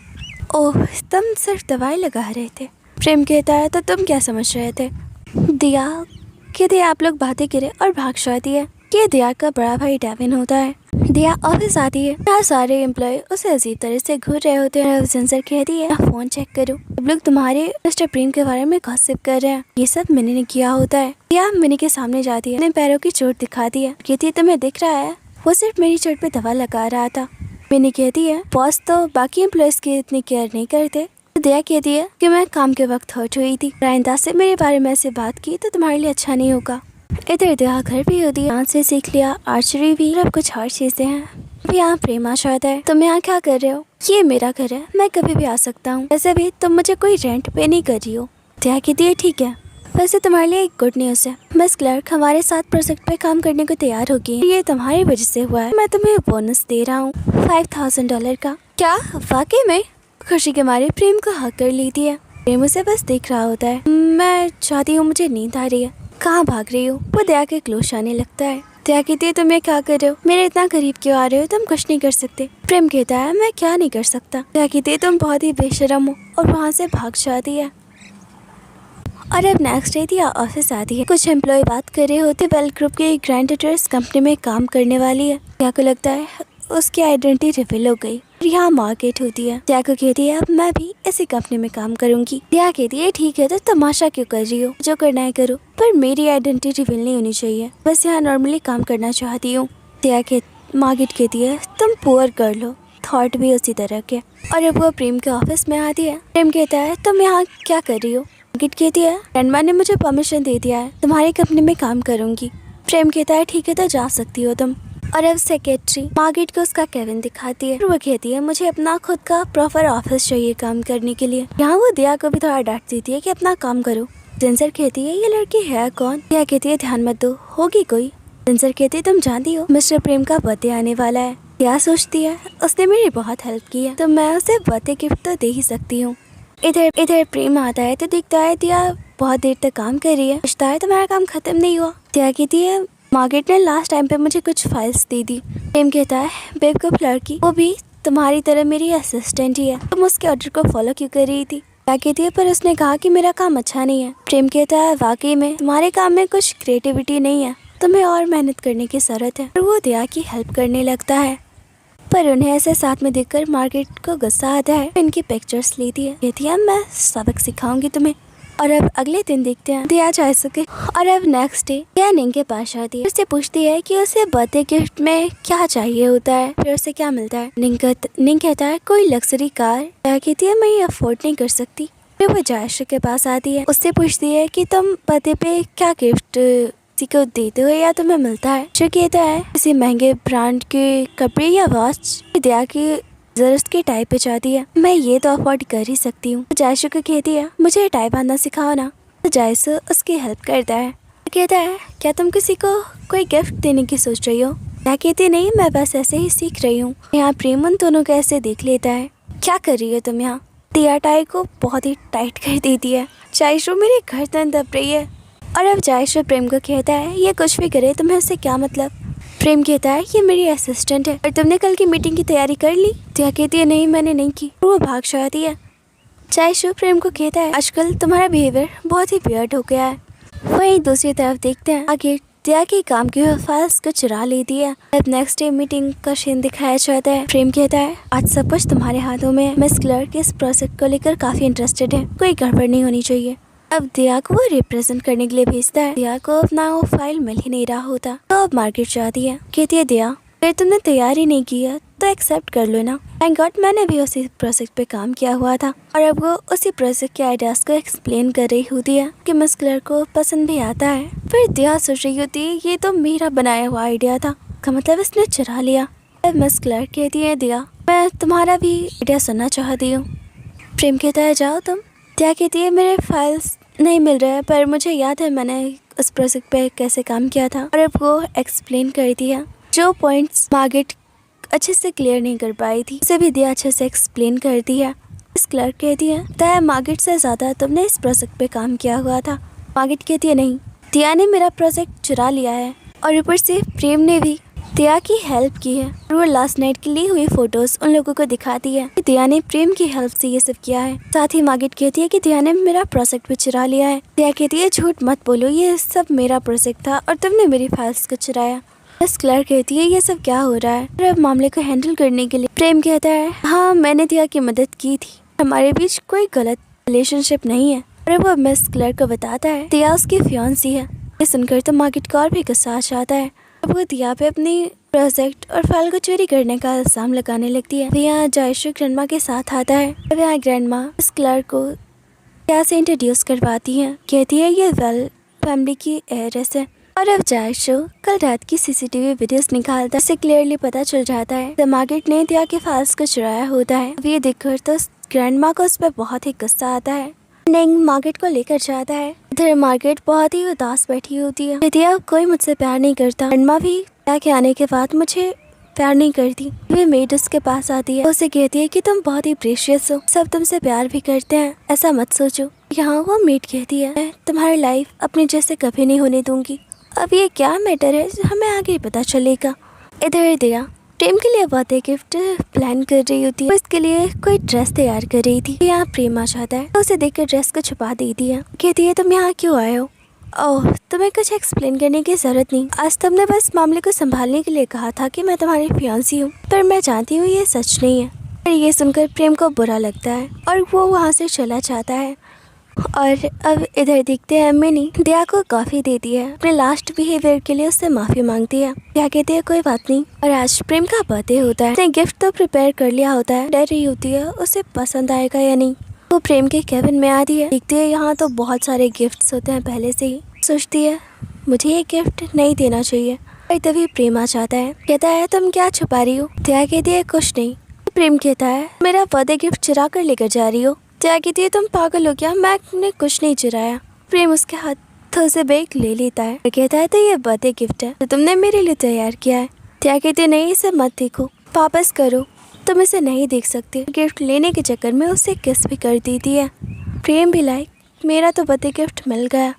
ओह तुम सिर्फ दवाई लगा रहे थे। प्रेम कहता है तो तुम क्या समझ रहे थे? दिया कि दिया आप लोग बातें करे और भाग जाती है। ये दिया का बड़ा भाई डेविन होता है। दिया ऑफिस आती है, यहाँ सारे एम्प्लॉय उसे अजीब तरह से घूर रहे होते हैं। जिंजर कहती है फोन चेक करो, सब लोग तुम्हारे मिस्टर प्रेम के बारे में गॉसिप कर रहे हैं, ये सब मिनी ने किया होता है। दिया मिनी के सामने जाती है, अपने पैरों की चोट दिखाती है, कहती है तुम्हें दिख रहा है वो सिर्फ मेरी चोट पे दवा लगा रहा था। मिनी कहती है बॉस तो बाकी एम्प्लॉयज की इतनी केयर नहीं करते। दिया कहती है कि मैं काम के वक्त हर्ट हुई थी, रायंदा से मेरे बारे में ऐसे बात की तो तुम्हारे लिए अच्छा नहीं होगा। इधर दिया घर भी होती है, डांस से सीख लिया, आर्चरी भी, अब कुछ और चीजें हैं। अब यहाँ प्रेम आ जाता है, तुम यहाँ क्या कर रहे हो? ये मेरा घर है, मैं कभी भी आ सकता हूँ, वैसे भी तुम मुझे कोई रेंट पे नहीं कर रही हो। दिया कहती है ठीक है, वैसे तुम्हारे लिए एक गुड न्यूज है, मिस क्लर्क हमारे साथ प्रोजेक्ट पे काम करने को तैयार हो गई है। ये तुम्हारी वजह से हुआ है, मैं तुम्हें बोनस दे रहा हूँ $5000 का। क्या वाकई में? खुशी के मारे प्रेम को हक कर लेती है। प्रेम उसे बस देख रहा होता है। मैं चाहती हूँ, मुझे नींद आ रही है। कहाँ भाग रही हो? वो दया के क्लोज आने लगता है। दया कहती है तुम ये क्या कर रहे हो, मेरे इतना करीब क्यों आ रहे हो, तुम कुछ नहीं कर सकते। प्रेम कहता है मैं क्या नहीं कर सकता। दया कहती है तुम बहुत ही बेशरम हो, और वहाँ से भाग जाती है। और अब नेक्स्ट डे दिया ऑफिस आती है, कुछ एम्प्लॉय बात कर रहे होते। बेल ग्रुप के ग्रैंड एडिटर्स कंपनी में काम करने वाली है। दया को लगता है उसकी आइडेंटिटी रिवील हो गई। यहाँ मार्केट होती है। दया को कहती है अब मैं भी इसी कंपनी में काम करूंगी। दया कहती है ठीक है तो तमाशा क्यों कर रही हो, जो करना है करो, पर मेरी आइडेंटिटी रिवील नहीं होनी चाहिए, बस यहाँ नॉर्मली काम करना चाहती हूँ। दया के मार्केट कहती है तुम पुअर गर्ल हो, थॉट भी उसी तरह के। और अब वो प्रेम के ऑफिस में आती है। प्रेम कहता है तुम यहाँ क्या कर रही हो? मार्केट कहती है ग्रैंडमा ने मुझे परमिशन दे दिया है, तुम्हारी कंपनी में काम करूंगी। प्रेम कहता है ठीक है तो जा सकती हो तुम। और अब सेक्रेटरी मार्केट को उसका केबिन दिखाती है। वो कहती है मुझे अपना खुद का प्रॉपर ऑफिस चाहिए काम करने के लिए। यहाँ वो दिया को भी थोड़ा डांट देती है कि अपना काम करो। जिंजर कहती है ये लड़की है कौन? दिया कहती है ध्यान मत दो, होगी कोई। जिंजर कहती है तुम जानती हो मिस्टर प्रेम का बर्थडे आने वाला है। दिया सोचती है उसने मेरी बहुत हेल्प की है, तो मैं उसे बर्थडे गिफ्ट तो दे ही सकती हूँ। इधर प्रेम आता है तो दिखता है दिया बहुत देर तक काम कर रही है। पूछता है तुम्हारा काम खत्म नहीं हुआ? दिया कहती है मार्केट ने लास्ट टाइम पे मुझे कुछ फाइल्स दे दी। प्रेम कहता है बेवकूफ लड़की, वो भी तुम्हारी तरह मेरी असिस्टेंट ही है, तुम उसके ऑर्डर को फॉलो क्यों कर रही थी? क्या कहती है पर उसने कहा कि मेरा काम अच्छा नहीं है। प्रेम कहता है वाकई में तुम्हारे काम में कुछ क्रिएटिविटी नहीं है, तुम्हें और मेहनत करने की जरूरत है। और वो दिया की हेल्प करने लगता है, पर उन्हें ऐसे साथ में देखकर मार्केट को गुस्सा आता है। इनकी पिक्चर्स लेती है, कहती है मैं सबक सिखाऊंगी तुम्हें। और अब अगले दिन देखते हैं दिया जा सके। और अब नेक्स्ट डे दिया निंग के पास आती है, उससे पूछती है कि उसे बर्थडे गिफ्ट में क्या चाहिए होता है, फिर उसे क्या मिलता है। निंग कहता है कोई लग्जरी कार। दिया कहती है मैं ये अफोर्ड नहीं कर सकती। फिर वो जायशु के पास आती है, उससे पूछती है कि तुम बर्थडे पे क्या गिफ्ट किसी को देते हो या तुम्हें मिलता है। जो कहता है किसी महंगे ब्रांड के कपड़े या वॉच। दिया की जरूरत के टाई पे जाती है, मैं ये तो अफोर्ड कर ही सकती हूँ। जायशु को कहती है मुझे टाई बांधना सिखाओ ना। तो जायशु उसकी हेल्प करता है। कहता है क्या तुम किसी को कोई गिफ्ट देने की सोच रही हो? क्या कहती नहीं, मैं बस ऐसे ही सीख रही हूँ। यहाँ प्रेम उन दोनों को ऐसे देख लेता है, क्या कर रही हो तुम यहाँ? दिया टाई को बहुत ही टाइट कर देती है। जायशु मेरी गर्दन दब रही है। और अब जायशु प्रेम को कहता है ये कुछ भी करे तुम्हें उससे क्या मतलब? प्रेम कहता है ये मेरी असिस्टेंट है, और तुमने कल की मीटिंग की तैयारी कर ली? दिया कहती है नहीं मैंने नहीं की। वो भाग जाती है। जायशु प्रेम को कहता है आजकल तुम्हारा बिहेवियर बहुत ही वियर्ड हो गया है। वहीं दूसरी तरफ देखते हैं आगे दिया के काम की फाइल्स को चुरा लेती है। अब नेक्स्ट डे मीटिंग का सीन दिखाया जाता है। प्रेम कहता है आज सब कुछ तुम्हारे हाथों में है, मिस क्लर्क इस प्रोजेक्ट को लेकर काफी इंटरेस्टेड है, कोई गड़बड़ नहीं होनी चाहिए। अब दिया को वो रिप्रेजेंट करने के लिए भेजता है। दिया को अपना वो फाइल मिल ही नहीं रहा होता, तो अब मार्केट जाती है। कहती है दिया फिर तुमने तैयारी नहीं किया तो एक्सेप्ट कर लो ना। थैंक गॉड मैंने भी उसी प्रोजेक्ट पे काम किया हुआ था। और अब वो उसी प्रोजेक्ट के आइडियाज को एक्सप्लेन कर रही होती है कि मिस क्लर्क को पसंद भी आता है। फिर दिया सोच रही होती है ये तो मेरा बनाया हुआ आइडिया था, का मतलब इसने चुरा लिया। अब मिस क्लर्क कहती है दिया मैं तुम्हारा भी आइडिया सुनना चाहती हूँ। प्रेम कहता है जाओ तुम। दिया कहती है मेरे फाइल्स नहीं मिल रहे हैं, पर मुझे याद है मैंने उस प्रोजेक्ट पे कैसे काम किया था। और अब वो एक्सप्लेन करती है जो पॉइंट्स मार्केट अच्छे से क्लियर नहीं कर पाई थी, उसे भी दिया अच्छे से एक्सप्लेन करती है। इस क्लर्क कहती है तय मार्केट से ज़्यादा तुमने इस प्रोजेक्ट पे काम किया हुआ था। मार्केट कहती है नहीं, दिया ने मेरा प्रोजेक्ट चुरा लिया है, और ऊपर से प्रेम ने भी दिया की हेल्प की है। वो लास्ट नाइट की ली हुई फोटोज उन लोगों को दिखाती है कि दिया ने प्रेम की हेल्प से ये सब किया है। साथ ही मार्गरेट कहती है कि दिया ने मेरा प्रोजेक्ट भी चुरा लिया है। दिया कहती है झूठ मत बोलो, ये सब मेरा प्रोजेक्ट था और तुमने मेरी फाइल्स को चुराया। बस क्लैर कहती है ये सब क्या हो रहा है। और अब मामले को हैंडल करने के लिए प्रेम कहता है हाँ मैंने दिया की मदद की थी, हमारे बीच कोई गलत रिलेशनशिप नहीं है। और वो मिस क्लैर को बताता है दिया उसकी फियांसी है। ये सुनकर तो मार्गरेट को और भी गुस्सा आ जाता है। अब वो दिया पे अपनी प्रोजेक्ट और फाइल को चोरी करने का इल्जाम लगाने लगती है। यहाँ जायशु ग्रैंडमा के साथ आता है। अब यहाँ ग्रैंडमा मिस क्लैर को दिया से इंट्रोड्यूस करवाती है। कहती है ये वेल फैमिली की हेiress है। और अब जायशु कल रात की सीसीटीवी वीडियोस निकालता है। इससे क्लियरली पता चल जाता है कि मार्गरेट ने दिया के फाइल्स को चुराया होता है। अब ये देखकर तो ग्रैंडमा को उस पर बहुत ही गुस्सा आता है। निंग मार्गरेट को लेकर जाता है। इधर मार्गरेट बहुत ही उदास बैठी होती है। दिया कोई मुझसे प्यार नहीं करता, ग्रैंडमा भी दिया के आने के बाद मुझे प्यार नहीं करती। वे मेड उसके पास आती है। उसे कहती है कि तुम बहुत ही प्रेशियस हो, सब तुमसे प्यार भी करते हैं, ऐसा मत सोचो। यहाँ वो मेड कहती है मैं तुम्हारी लाइफ अपने जैसे कभी नहीं होने दूंगी। अब ये क्या मैटर है हमें आगे पता चलेगा। इधर दिया प्रेम के लिए बर्थडे गिफ्ट प्लान कर रही होती है। उसके लिए कोई ड्रेस तैयार कर रही थी। यहाँ प्रेम आ जाता है, उसे देखकर ड्रेस को छुपा देती है। कहती है तुम यहाँ क्यों आए हो? ओह तुम्हें कुछ एक्सप्लेन करने की जरूरत नहीं, आज तुमने बस मामले को संभालने के लिए कहा था कि मैं तुम्हारी फियांसी हूँ, पर मैं जानती हूँ ये सच नहीं है। पर ये सुनकर प्रेम को बुरा लगता है और वो वहाँ से चला जाता है। और अब इधर देखते हैं मिनी दिया को कॉफी देती है। अपने लास्ट बिहेवियर के लिए उससे माफी मांगती है। दिया कहती है कोई बात नहीं। और आज प्रेम का बर्थडे होता है, उसने गिफ्ट तो प्रिपेयर कर लिया होता है, डर रही होती है उसे पसंद आएगा या नहीं। वो प्रेम के केबिन में आती है, देखती है यहाँ तो बहुत सारे गिफ्ट्स होते हैं पहले से ही। सोचती है मुझे ये गिफ्ट नहीं देना चाहिए। और तभी प्रेम आ जाता है, कहता है तुम क्या छुपा रही हो? दिया कहती है कुछ नहीं। प्रेम कहता है मेरा बर्थडे गिफ्ट चुरा कर लेकर जा रही हो? दिया कहती है तुम पागल हो क्या, मैंने कुछ नहीं चुराया। प्रेम उसके हाथों से बैग ले लेता है और कहता है तो ये बर्थडे गिफ्ट है, तो तुमने मेरे लिए तैयार किया है। दिया कहती है नहीं इसे मत देखो, वापस करो, तुम इसे नहीं देख सकते। गिफ्ट लेने के चक्कर में उसे किस भी कर देती है। प्रेम भी लाइक मेरा तो बर्थडे गिफ्ट मिल गया।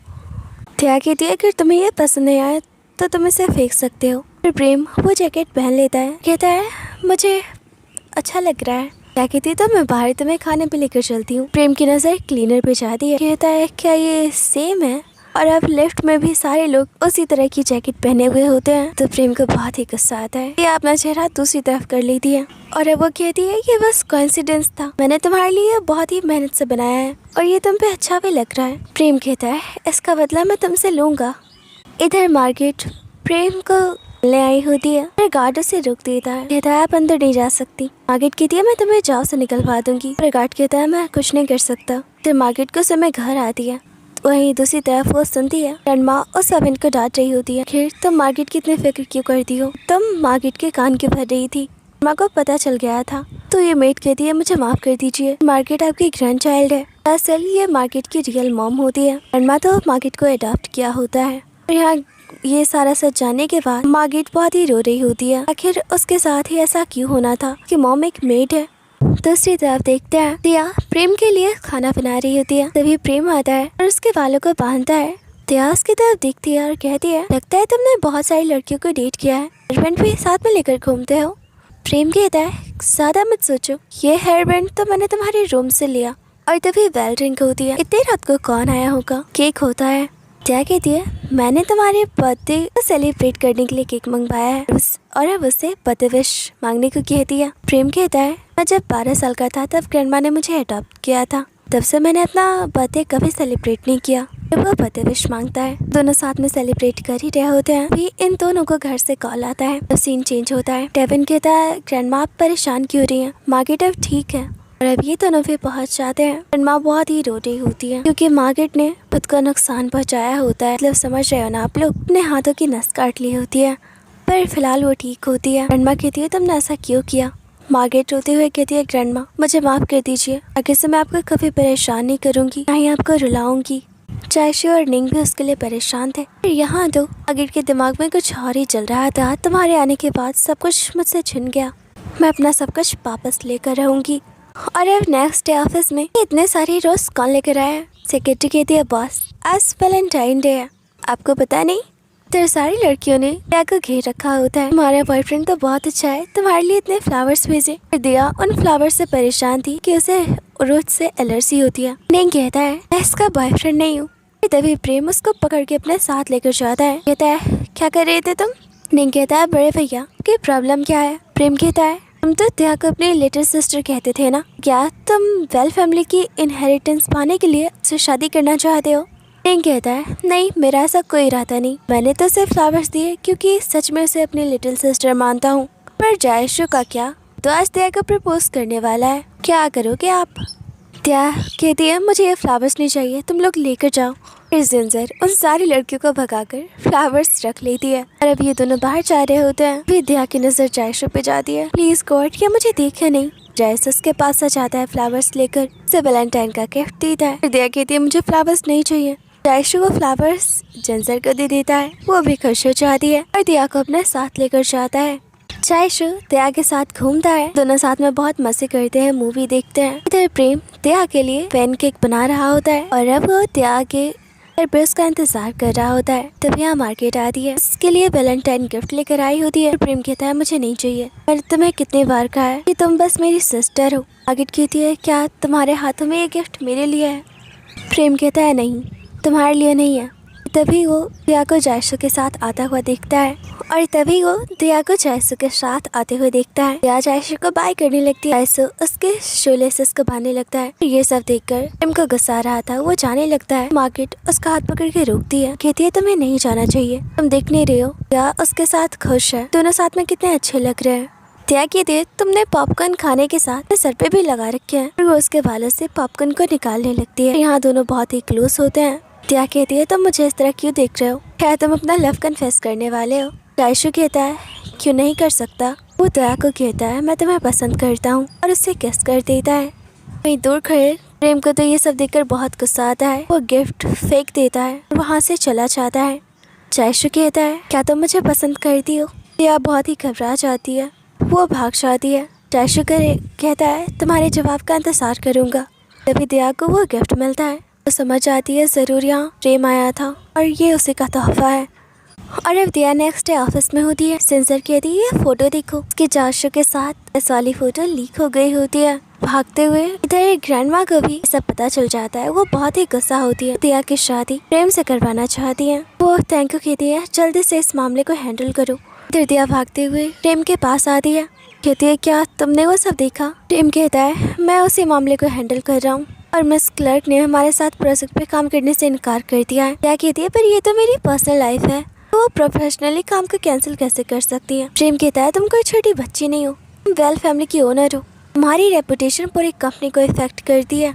दिया कहती है अगर तुम्हें ये पसंद नहीं आया तो तुम इसे फेंक सकते हो। फिर प्रेम वो जैकेट पहन लेता है, कहता है मुझे अच्छा लग रहा है। क्या कहती है तो मैं बाहर तुम्हें खाने पे लेकर चलती हूँ। प्रेम की नजर क्लीनर पे जाती है, कहता है क्या ये सेम है? और अब लेफ्ट में भी सारे लोग उसी तरह की जैकेट पहने हुए होते हैं। तो प्रेम को बहुत ही गुस्सा आता है। ये अपना चेहरा दूसरी तरफ कर लेती है और अब वो कहती है ये बस कोइंसिडेंस था, मैंने तुम्हारे लिए बहुत ही मेहनत से बनाया है और ये तुम पे अच्छा भी लग रहा है। प्रेम कहता है इसका बदला मैं तुमसे लूंगा। इधर मार्गरेट प्रेम को ले आई होती है, फिर गार्ड उसे रोक देता है, कहता है आप अंदर नहीं जा सकती। मार्गरेट कहती है मैं तुम्हें जाओ से निकलवा दूंगी। फिर गार्ड कहता है मैं कुछ नहीं कर सकता। फिर मार्गरेट को समय घर आती है, वहीं दूसरी तरफ वो सुनती है ग्रैंडमा उस सर्वेंट को डांट रही होती है, फिर तुम मार्गरेट की इतनी फिक्र क्यों करती हो, तुम मार्गरेट के कान क्यों भर रही थी, माँ को पता चल गया था। तो ये मेड कहती है मुझे माफ कर दीजिए, मार्गरेट आपकी ग्रैंड चाइल्ड है। दरअसल ये मार्गरेट की रियल मॉम होती है। ग्रैंडमा तो मार्गरेट को अडॉप्ट किया होता है। और यहाँ ये सारा सच जानने के बाद मार्गरेट बहुत ही रो रही होती है, आखिर उसके साथ ही ऐसा क्यों होना था कि मॉम एक मेड है। दूसरी तरफ देखते हैं दिया प्रेम के लिए खाना बना रही होती है, तभी प्रेम आता है और उसके बालों को बांधता है। दिया उसकी तरफ देखती है और कहती है लगता है तुमने बहुत सारी लड़कियों को डेट किया है, हेयरबैंड भी साथ में लेकर घूमते हो। प्रेम कहता है ज्यादा मत सोचो, ये हेयरबैंड तो मैंने तुम्हारे रूम से लिया। और तभी बेल रिंग होती है, इतनी रात को कौन आया होगा, केक होता है। क्या कहती है मैंने तुम्हारे बर्थडे को सेलिब्रेट करने के लिए केक मंगवाया है और अब उससे बर्थडे विश मांगने को कहती है। प्रेम कहता है मैं जब 12 साल का था तब ग्रैंडमा ने मुझे अडॉप्ट किया था, तब से मैंने अपना बर्थडे कभी सेलिब्रेट नहीं किया। जब वो बर्थडे विश मांगता है, दोनों साथ में सेलिब्रेट कर ही रहे होते हैं, भी इन दोनों को घर से कॉल आता है। तो सीन चेंज होता है। डेविन कहता है ग्रैंडमा आप परेशान क्यों रही हैं, मार्गरेट अब ठीक है। और अब ये दोनों भी पहुंच जाते हैं। ग्रैंडमा बहुत ही रो रही होती है क्योंकि मार्गरेट ने खुद को नुकसान पहुंचाया होता है, मतलब समझ रहे हो ना आप लोग, अपने हाथों की नस काट ली होती है, पर फिलहाल वो ठीक होती है। ग्रैंडमा कहती है तुमने ऐसा क्यों किया। मार्गरेट रोते हुए कहती है ग्रैंडमा मुझे माफ कर दीजिए, आगे से मैं आपको कभी परेशान नहीं करूंगी, ना ही आपको रुलाऊंगी। जायशु और निंग भी उसके लिए परेशान थे। यहाँ तो मार्गरेट के दिमाग में कुछ और ही चल रहा था। तुम्हारे आने के बाद सब कुछ मुझसे छिन गया, मैं अपना सब कुछ वापस लेकर रहूंगी। और अब नेक्स्ट डे ऑफिस में इतने सारे रोज कौन लेकर आया। सेक्रेटरी कहती है बॉस आज वैलेंटाइन डे है, आपको पता नहीं, इधर सारी लड़कियों ने दिया को घेर रखा होता है। तुम्हारा बॉयफ्रेंड तो बहुत अच्छा है, तुम्हारे लिए इतने फ्लावर्स भेजे। दिया उन फ्लावर्स से परेशान थी कि उसे रोज से एलर्जी होती है। नहीं कहता है मैं इसका बॉयफ्रेंड नहीं हूँ। तभी प्रेम उसको पकड़ के अपने साथ लेकर जाता है। कहता है क्या कर रहे थे तुम? नहीं कहता है बड़े भैया की प्रॉब्लम क्या है? प्रेम कहता है तुम तो दिया को अपनी लिटिल सिस्टर कहते थे ना, क्या तुम वेल फैमिली की इनहेरिटेंस पाने के लिए उससे शादी करना चाहते हो? नहीं कहता है नहीं, मेरा ऐसा कोई इरादा नहीं, मैंने तो सिर्फ फ्लावर्स दिए क्योंकि सच में उसे अपनी लिटिल सिस्टर मानता हूँ। पर जायशु का क्या? तो आज दिया को प्रपोज करने वाला है, क्या करोगे आप? दिया कहती है मुझे ये फ्लावर्स नहीं चाहिए, तुम लोग लेकर जाओ। फिर जिंजर उन सारी लड़कियों को भगाकर फ्लावर्स रख लेती है और अब ये दोनों बाहर जा रहे होते हैं। फिर दिया की नजर जायशु पे जाती है। प्लीज गॉड ये मुझे देखे नहीं। जायशु उसके पास आ जाता है फ्लावर्स लेकर, उसे वैलेंटाइन का गिफ्ट देता है। फिर दिया कहती है मुझे फ्लावर्स नहीं चाहिए। जायशु वो फ्लावर्स जिंजर को दे देता है, वो भी खुश हो जाती है और दिया को अपने साथ लेकर जाता है। जायशु दिया के साथ घूमता है, दोनों साथ में बहुत मजे करते हैं, मूवी देखते हैं। इधर प्रेम दिया के लिए पैनकेक बना रहा होता है और अब वो दिया के बस का इंतजार कर रहा होता है। तब यहाँ मार्केट आती है, उसके लिए वैलेंटाइन गिफ्ट लेकर आई होती है। प्रेम कहता है मुझे नहीं चाहिए। मैंने तुम्हें कितनी बार कहा है कि तुम बस मेरी सिस्टर हो। मार्केट कहती है क्या तुम्हारे हाथों में ये गिफ्ट मेरे लिए है? प्रेम कहता है नहीं, तुम्हारे लिए नहीं है। तभी वो दिया को जायशु के साथ आता हुआ देखता है और तभी वो दिया को जायशु के साथ आते हुए देखता है। दिया जायशु को बाय करने लगती है, जायशु उसके शोलेसेस को बांधने लगता है। ये सब देखकर प्रेम को गुस्सा आ रहा था, वो जाने लगता है। मार्केट उसका हाथ पकड़ के रोकती है, कहती है तुम्हें नहीं जाना चाहिए, तुम देख नहीं रहे हो दिया उसके साथ खुश है, दोनों साथ में कितने अच्छे लग रहे हैं। दिया कहती है तुमने पॉपकॉर्न खाने के साथ सर पे भी लगा रखे हैं। और वो उसके बालों से पॉपकॉर्न को निकालने लगती है। यहाँ दोनों बहुत ही क्लोज होते हैं। दिया कहती है तुम मुझे इस तरह क्यों देख रहे हो, क्या तुम अपना लव कन्फेस करने वाले हो? जायशु कहता है क्यों नहीं कर सकता। वो दिया को कहता है मैं तुम्हें पसंद करता हूँ और उससे किस कर देता है। वहीं दूर खड़े प्रेम को तो ये सब देखकर बहुत गुस्सा आता है, वो गिफ्ट फेंक देता है और वहाँ से चला जाता है। जायशु कहता है क्या तुम मुझे पसंद करती हो? दिया बहुत ही घबरा जाती है, वो भाग जाती है। जायशु कहता है तुम्हारे जवाब का इंतजार करूँगा। तभी दिया को वो गिफ्ट मिलता है, वो समझ आती है जरूर यहाँ प्रेम आया था और ये उसी का तोहफा है। और अब दिया नेक्स्ट डे ऑफिस में होती है। सेंसर कहती है ये फोटो देखो, उसके जायशु के साथ इस वाली फोटो लीक हो गई होती है। भागते हुए इधर ग्रैंडमा को भी सब पता चल जाता है, वो बहुत ही गुस्सा होती है। दिया की शादी प्रेम से करवाना चाहती है, वो थैंक यू कहती है जल्दी से इस मामले को हैंडल करो। इधर दिया भागते हुए प्रेम के पास आती है, कहती है क्या तुमने वो सब देखा? प्रेम कहता है मैं उसी मामले को हैंडल कर रहा हूँ और मिस क्लर्क ने हमारे साथ प्रोजेक्ट पे काम करने से इनकार कर दिया है। क्या कहती है पर ये तो मेरी पर्सनल लाइफ है, तो वो प्रोफेशनली काम को कैंसिल कैसे कर सकती है? प्रेम कहता है तुम कोई छोटी बच्ची नहीं हो, तुम वेल फैमिली की ओनर हो, तुम्हारी रेपुटेशन पूरी कंपनी को इफेक्ट करती है।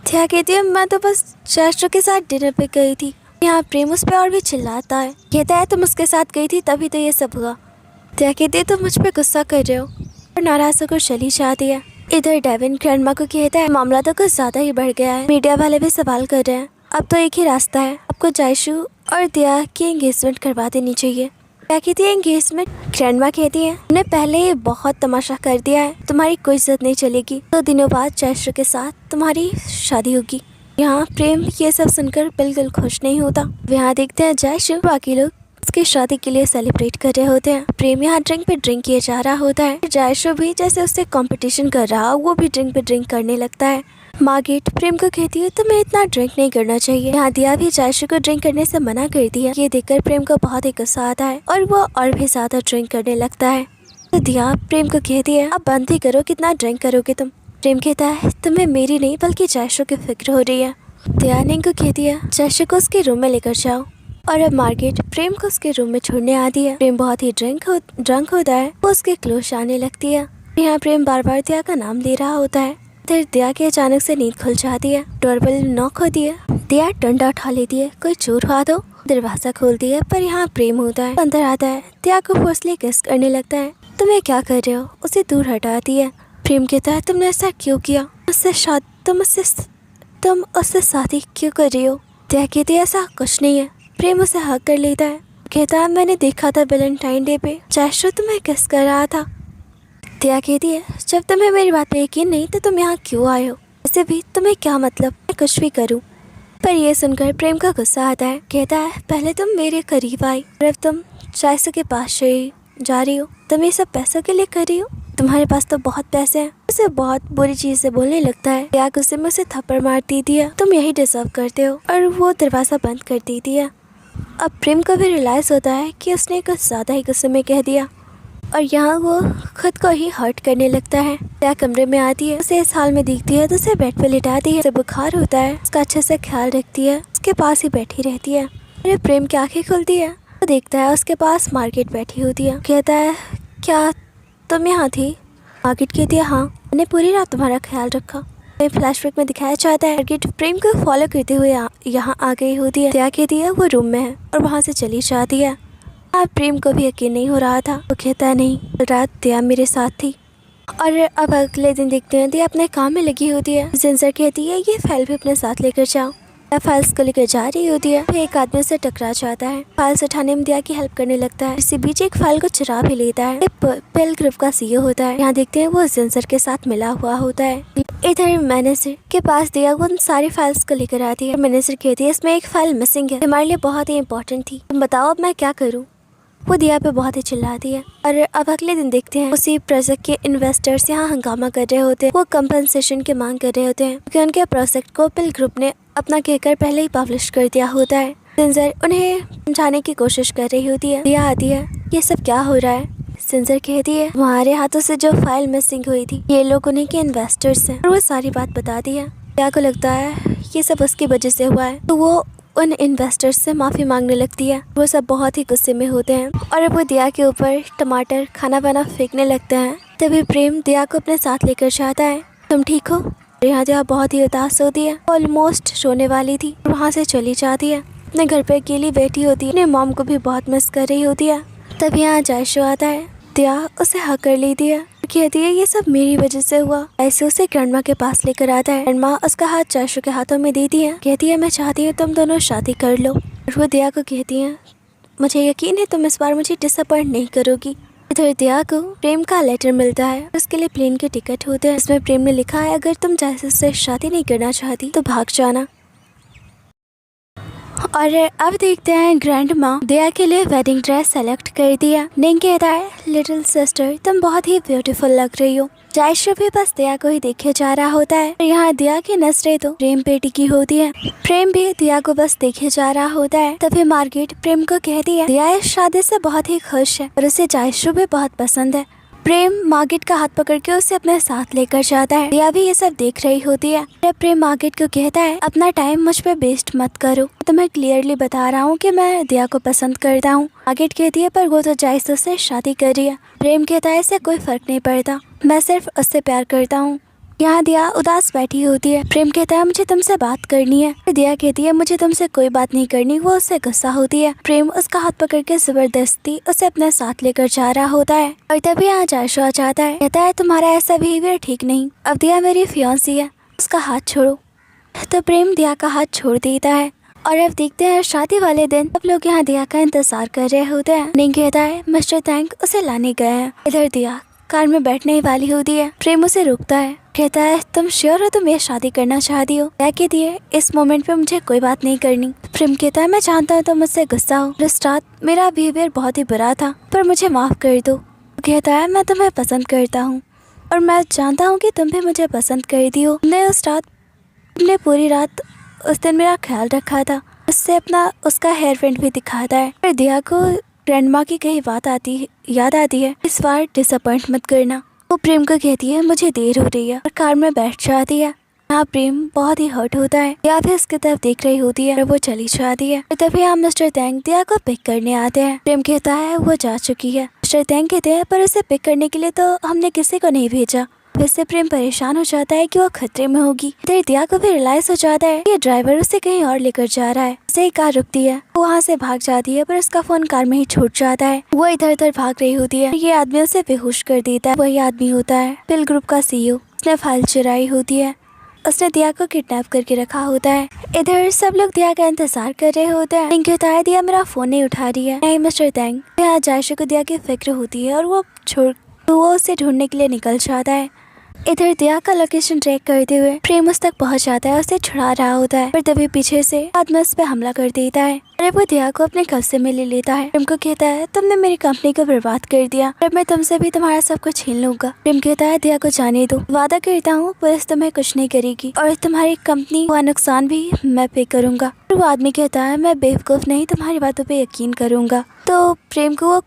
क्या कहती है मैं तो बस जायशु के साथ डिनर पे गई थी। यहाँ प्रेम उस पे और भी चिल्लाता है, कहता है तुम उसके साथ गई थी तभी तो ये सब हुआ। क्या कहती है तुम मुझ पे गुस्सा कर रहे हो और नाराज होकर चली जाती है। इधर डेविन ग्रैंडमा को कहता है मामला तो कुछ ज्यादा ही बढ़ गया है, मीडिया वाले भी सवाल कर रहे हैं, अब तो एक ही रास्ता है, आपको जायशु और दिया की एंगेजमेंट करवा देनी चाहिए। क्या कहती है एंगेजमेंट? ग्रैंडमा कहती है हमने पहले ही बहुत तमाशा कर दिया है, तुम्हारी कोई इज्जत नहीं चलेगी, 2 दिनों बाद जायशु के साथ तुम्हारी शादी होगी। यहाँ प्रेम ये सब सुनकर बिल्कुल खुश नहीं होता। यहाँ देखते हैं जायशु बाकी लोग उसकी शादी के लिए सेलिब्रेट कर रहे होते हैं। प्रेम यहाँ ड्रिंक पे ड्रिंक किए जा रहा होता है। जायशु भी जैसे उससे कंपटीशन कर रहा, वो भी ड्रिंक पे ड्रिंक करने लगता है। मार्गेट प्रेम को कहती है तुम्हें इतना ड्रिंक नहीं करना चाहिए। यहाँ दिया भी जायशु को ड्रिंक करने से मना करती है। ये देखकर प्रेम को बहुत ही गुस्सा आता है और वो और भी ज्यादा ड्रिंक करने लगता है। तो दिया प्रेम को कहती है अब बंद ही करो, कितना ड्रिंक करोगे तुम? प्रेम कहता है तुम्हें मेरी नहीं बल्कि जायशु की फिक्र हो रही है। दिया ने को कहती है जायशु को उसके रूम में लेकर जाओ। और अब मार्गेट प्रेम को उसके रूम में छोड़ने आती है। प्रेम बहुत ही ड्रंक होता है, वो उसके क्लोज आने लगती है। यहाँ प्रेम बार बार दिया का नाम ले रहा होता है। इधर दिया के अचानक से नींद खुल जाती है, डोरबेल नॉक होती है। दिया डंडा उठा लेती है, कोई चोर हुआ तो दरवाजा खोलती है पर यहाँ प्रेम होता है, अंदर आता है, दिया को फोर्सली किस करने लगता है। तुम्हें क्या कर रहे हो? उसे दूर हटाती है। प्रेम कहता है तुमने ऐसा क्यों किया? तुम उससे शादी क्यों कर रही हो? दिया कहती है ऐसा कुछ नहीं है। प्रेम उसे हक कर लेता है, कहता है मैंने देखा था वैलेंटाइन डे पे जायशु तुम्हें किस कर रहा था। दिया कहती है जब तुम्हें मेरी बात पे यकीन नहीं तो तुम यहाँ क्यों आए हो? वैसे भी तुम्हें क्या मतलब मैं कुछ भी करूँ? पर ये सुनकर प्रेम का गुस्सा आता है। कहता है पहले तुम मेरे करीब आई और अब तुम चायसू के पास जा रही हो। तुम ये सब पैसों के लिए कर रही हो? तुम्हारे पास तो बहुत पैसे हैं। उसे बहुत बुरी चीज से बोलने लगता है। क्या गुस्से में उसे थप्पड़ मार देती है। तुम यही डिजर्व करते हो। और वो दरवाजा बंद कर देती है। अब प्रेम को भी रियलाइज होता है कि उसने कुछ ज्यादा ही गुस्से में कह दिया और यहाँ वो खुद को ही हर्ट करने लगता है। त्या कमरे में आती है, उसे इस हाल में देखती है तो उसे बेड पे लिटाती है। उसे बुखार होता है, उसका अच्छे से ख्याल रखती है, उसके पास ही बैठी रहती है। अरे प्रेम की आंखें खुलती है, वो देखता है उसके पास मार्केट बैठी होती है। कहता है क्या तुम यहाँ थी? मार्केट कहती है हाँ, मैंने पूरी रात तुम्हारा ख्याल रखा। फ्लैशबैक में दिखाया जाता है मार्केट प्रेम को फॉलो करते हुए यहाँ आ गई होती है। त्या कहती है वो रूम में है और वहाँ से चली जाती है। अब प्रेम को भी यकीन नहीं हो रहा था। वो कहता है नहीं, कल रात दिया मेरे साथ थी। और अब अगले दिन देखते हैं दिया अपने काम में लगी होती है। जिंजर कहती है ये फाइल भी अपने साथ लेकर जाओ। दिया फाइल्स को लेकर जा रही होती है। फिर एक आदमी से टकरा जाता है। फाइल्स उठाने में दिया की हेल्प करने लगता है। इसी बीच एक फाइल को चुरा भी लेता है। पेल ग्रुप का सीईओ होता है। यहाँ देखते हैं वो जिंजर के साथ मिला हुआ होता है। इधर मैनेजर के पास दिया उन सारी फाइल्स को लेकर आती है। मैनेजर कहती है इसमें एक फाइल मिसिंग है, हमारे लिए बहुत ही इंपॉर्टेंट थी, तुम बताओ अब मैं क्या करूँ। वो दिया पे बहुत ही चिल्लाती है। और अब अगले दिन देखते हैं उसी प्रोजेक्ट के इन्वेस्टर्स यहाँ हंगामा कर रहे होते हैं। वो कंपनसेशन की मांग कर रहे होते हैं क्योंकि उनके प्रोजेक्ट को पिल ग्रुप ने अपना कहकर पहले ही पब्लिश कर दिया होता है। जिंजर उन्हें समझाने की कोशिश कर रही होती है। दिया आती है ये सब क्या हो रहा है? जिंजर कहती है हमारे हाथों से जो फाइल मिसिंग हुई थी ये लोग उन्हीं के इन्वेस्टर्स हैं। और वो सारी बात बताती है। दिया को लगता है ये सब उसकी वजह से हुआ है, तो वो उन इन्वेस्टर्स से माफ़ी मांगने लगती है। वो सब बहुत ही गुस्से में होते हैं और वो दिया के ऊपर टमाटर खाना वाना फेंकने लगते हैं। तभी प्रेम दिया को अपने साथ लेकर जाता है। तुम ठीक हो? यहाँ दिया बहुत ही उदास होती है, ऑलमोस्ट सोने वाली थी, वहाँ से चली जाती है। अपने घर पे अकेली बैठी होती है, अपने मॉम को भी बहुत मिस कर रही होती है। तभी यहाँ जायशु आता है। दिया उसे हक कर लेती है, कहती है ये सब मेरी वजह से हुआ। ऐसे उसे ग्रैंडमा के पास लेकर आता है। ग्रैंडमा उसका हाथ जायशु के हाथों में देती है। कहती है मैं चाहती हूँ तुम दोनों शादी कर लो। और वो दिया को कहती है मुझे यकीन है तुम इस बार मुझे डिसअपॉइंट नहीं करोगी। इधर दिया को प्रेम का लेटर मिलता है, उसके लिए प्लेन के टिकट होते हैं। इसमें प्रेम ने लिखा है अगर तुम जायशु से शादी नहीं करना चाहती तो भाग जाना। और अब देखते हैं ग्रैंड माँ दिया के लिए वेडिंग ड्रेस सेलेक्ट कर दिया। निंग कहता है लिटिल सिस्टर तुम बहुत ही ब्यूटीफुल लग रही हो। जायशु भी बस दिया को ही देखे जा रहा होता है। यहाँ दिया की नजरें तो प्रेम पे टिकी होती है। प्रेम भी दिया को बस देखे जा रहा होता है। तभी मार्केट प्रेम को कहती है दिया इस शादी से बहुत ही खुश है और उसे जायशु भी बहुत पसंद है। प्रेम मार्केट का हाथ पकड़ के उसे अपने साथ लेकर जाता है। दिया भी ये सब देख रही होती है। प्रेम मार्केट को कहता है अपना टाइम मुझ पे वेस्ट मत करो, तो मैं क्लियरली बता रहा हूँ कि मैं दिया को पसंद करता हूँ। मार्केट कहती है पर वो तो जायशु से शादी कर रही है। प्रेम कहता है इससे कोई फर्क नहीं पड़ता, मैं सिर्फ उससे प्यार करता हूँ। यहाँ दिया उदास बैठी होती है। प्रेम कहता है मुझे तुमसे बात करनी है। दिया कहती है मुझे तुमसे कोई बात नहीं करनी। वो उससे गुस्सा होती है। प्रेम उसका हाथ पकड़ के जबरदस्ती उसे अपने साथ लेकर जा रहा होता है। और तभी यहाँ जायशु आ जाता है। कहता है तुम्हारा ऐसा बिहेवियर ठीक नहीं, अब दिया मेरी फियांसी है, उसका हाथ छोड़ो। तो प्रेम दिया का हाथ छोड़ देता है। और अब देखते हैं शादी वाले दिन सब लोग यहाँ दिया का इंतजार कर रहे होते हैं। निंग कहता है मिस्टर थैंक उसे लाने गए हैं। इधर दिया कार में बैठने वाली होती है। प्रेम उसे रोकता है, कहता है तुम श्योर हो तुम ये शादी करना चाहती हो? क्या कहती है इस मोमेंट पे मुझे कोई बात नहीं करनी। प्रेम कहता है मैं जानता हूँ तुम मुझसे गुस्सा हो, उस रात मेरा बिहेवियर बहुत ही बुरा था पर मुझे माफ कर दो। कहता है मैं तुम्हें पसंद करता हूँ और मैं जानता हूँ कि तुम भी मुझे पसंद करती हो। तुमने पूरी रात उस दिन मेरा ख्याल रखा था। उससे अपना उसका हेयर बैंड भी दिखाता है। फिर दिया को ग्रैंडमा की कही बात याद आती है, इस बार डिसअपॉइंट मत करना। वो प्रेम को कहती है मुझे देर हो रही है और कार में बैठ जाती है। यहाँ प्रेम बहुत ही हर्ट होता है। दिया भी उसकी तरफ देख रही होती है और वो चली जाती है। तभी हम मिस्टर थैंक दिया को पिक करने आते हैं। प्रेम कहता है वो जा चुकी है। मिस्टर थैंक कहते हैं पर उसे पिक करने के लिए तो हमने किसी को नहीं भेजा। वैसे प्रेम परेशान हो जाता है कि वो खतरे में होगी। इधर दिया को भी रियलाइज हो जाता है ये ड्राइवर उसे कहीं और लेकर जा रहा है। सही कार रुकती है, वो वहाँ से भाग जाती है पर उसका फोन कार में ही छूट जाता है। वो इधर उधर भाग रही होती है। ये आदमी उसे बेहोश कर देता है। वही आदमी होता है पिल ग्रुप का सीईओ। उसने फाइल चुराई होती है। उसने दिया को किडनैप करके रखा होता है। इधर सब लोग दिया का इंतजार कर रहे होते हैं। पिंकी होता है दिया मेरा फोन नहीं उठा रही है। नहीं मिस्टर थैंक। यहाँ जायशु को दिया की फिक्र होती है और वो उसे ढूंढने के लिए निकल जाता है। इधर दिया का लोकेशन ट्रैक करते हुए प्रेम उस तक पहुंच जाता है, उसे छुड़ा रहा होता है, पर तभी पीछे से आदमी उस पे हमला कर देता है और वो दिया को अपने कब्जे में ले लेता है। प्रेम को कहता है तुमने मेरी कंपनी को बर्बाद कर दिया और मैं तुमसे भी तुम्हारा सब कुछ छीन लूंगा। प्रेम कहता है दिया को जाने दो, वादा करता हूँ पुलिस तुम्हें कुछ नहीं करेगी और तुम्हारी कंपनी का नुकसान भी मैं पे करूंगा। वो आदमी कहता है मैं बेवकूफ नहीं, तुम्हारी बातों पे यकीन करूंगा। तो प्रेम को वो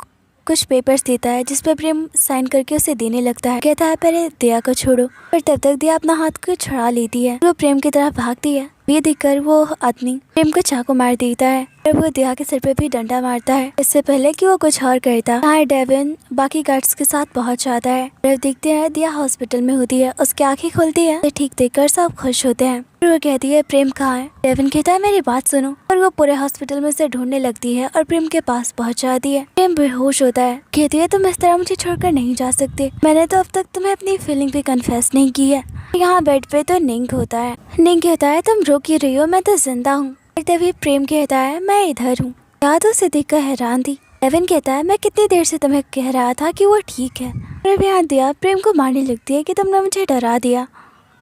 कुछ पेपर्स देता है जिस पर प्रेम साइन करके उसे देने लगता है। कहता है पहले दिया को छोड़ो, पर तब तक दिया अपना हाथ को छुड़ा लेती है। वो प्रेम की तरफ भागती है। ये देखकर वो आदमी प्रेम को चाकू मार देता है और वो दिया के सिर पे भी डंडा मारता है, इससे पहले कि वो कुछ और करता। यहाँ डेविन बाकी गार्ड्स के साथ पहुंच जाता है। देखते हैं दिया हॉस्पिटल में होती है, उसकी आंखें खुलती है। तो ठीक देखकर सब खुश होते हैं। वो कहती है प्रेम कहाँ है। डेविन कहता है मेरी बात सुनो, और वो पूरे हॉस्पिटल में उसे ढूंढने लगती है और प्रेम के पास पहुंच जाती है। प्रेम बेहोश होता है। कहती है तुम इस तरह मुझे छोड़कर नहीं जा सकते, मैंने तो अब तक तुम्हें अपनी फीलिंग भी कन्फेस नहीं की है। यहाँ बेड पे तो निंग होता है। निंग कहता है तुम रो क्यों रही हो, मैं तो जिंदा हूँ। तभी प्रेम कहता है मैं इधर हूँ। याद उसे देखकर हैरान थी। डेविन कहता है मैं कितनी देर से तुम्हें कह रहा था कि वो ठीक है। और यहाँ दिया प्रेम को मारने लगती है कि तुमने मुझे डरा दिया।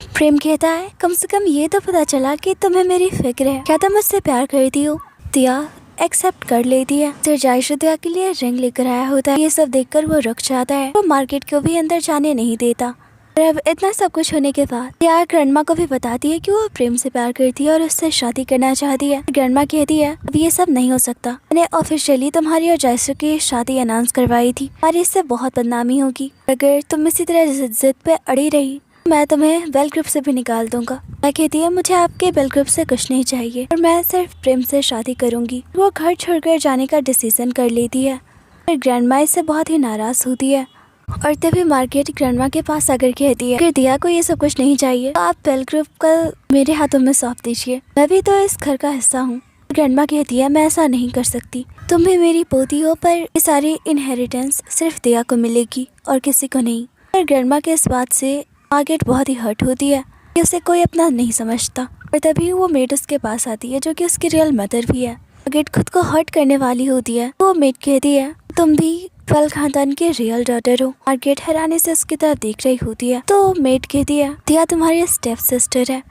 प्रेम कहता है कम से कम ये तो पता चला कि तुम्हें मेरी फिक्र है, क्या तुम मुझसे प्यार करती हो। दिया एक्सेप्ट कर लेती है। फिर जायशु दिया के लिए रिंग लेकर आया होता है। ये सब देखकर वो रुक जाता है। वो मार्केट को भी अंदर जाने नहीं देता। और अब इतना सब कुछ होने के बाद दिया ग्रैंडमा को भी बताती है कि वो प्रेम से प्यार करती है और उससे शादी करना चाहती है। ग्रैंडमा कहती है अब ये सब नहीं हो सकता, मैंने ऑफिशियली तुम्हारी और जायसु की शादी अनाउंस करवाई थी और इससे बहुत बदनामी होगी। अगर तुम इसी तरह जिद पे अड़ी रही मैं तुम्हें वेल ग्रुप से भी निकाल दूंगा। मैं कहती है मुझे आपके वेल ग्रुप से कुछ नहीं चाहिए और मैं सिर्फ प्रेम से शादी करूंगी। वो घर छोड़कर जाने का डिसीजन कर लेती है और ग्रैंडमा इससे बहुत ही नाराज होती है। और तभी मार्केट ग्रैंडमा के पास आकर कहती है कि दिया को ये सब कुछ नहीं चाहिए, तो आप वेल ग्रुप का मेरे हाथों में सौंप दीजिए, मैं भी तो इस घर का हिस्सा हूँ। ग्रैंडमा कहती है मैं ऐसा नहीं कर सकती, तुम भी मेरी पोती हो, पर ये सारी इनहेरिटेंस सिर्फ दिया को मिलेगी और किसी को नहीं। और ग्रैंडमा के इस बात से मार्केट बहुत ही हर्ट होती है कि उसे कोई अपना नहीं समझता। और तभी वो मेड उसके पास आती है जो कि उसकी रियल मदर भी है। मार्केट खुद को हर्ट करने वाली होती है। वो मेड कहती है तुम भी वेल खानदान के रियल डॉटर हो। मार्केट हैरानी से उसकी तरफ देख रही होती है। तो मेड कहती है दिया तुम्हारी स्टेप सिस्टर है।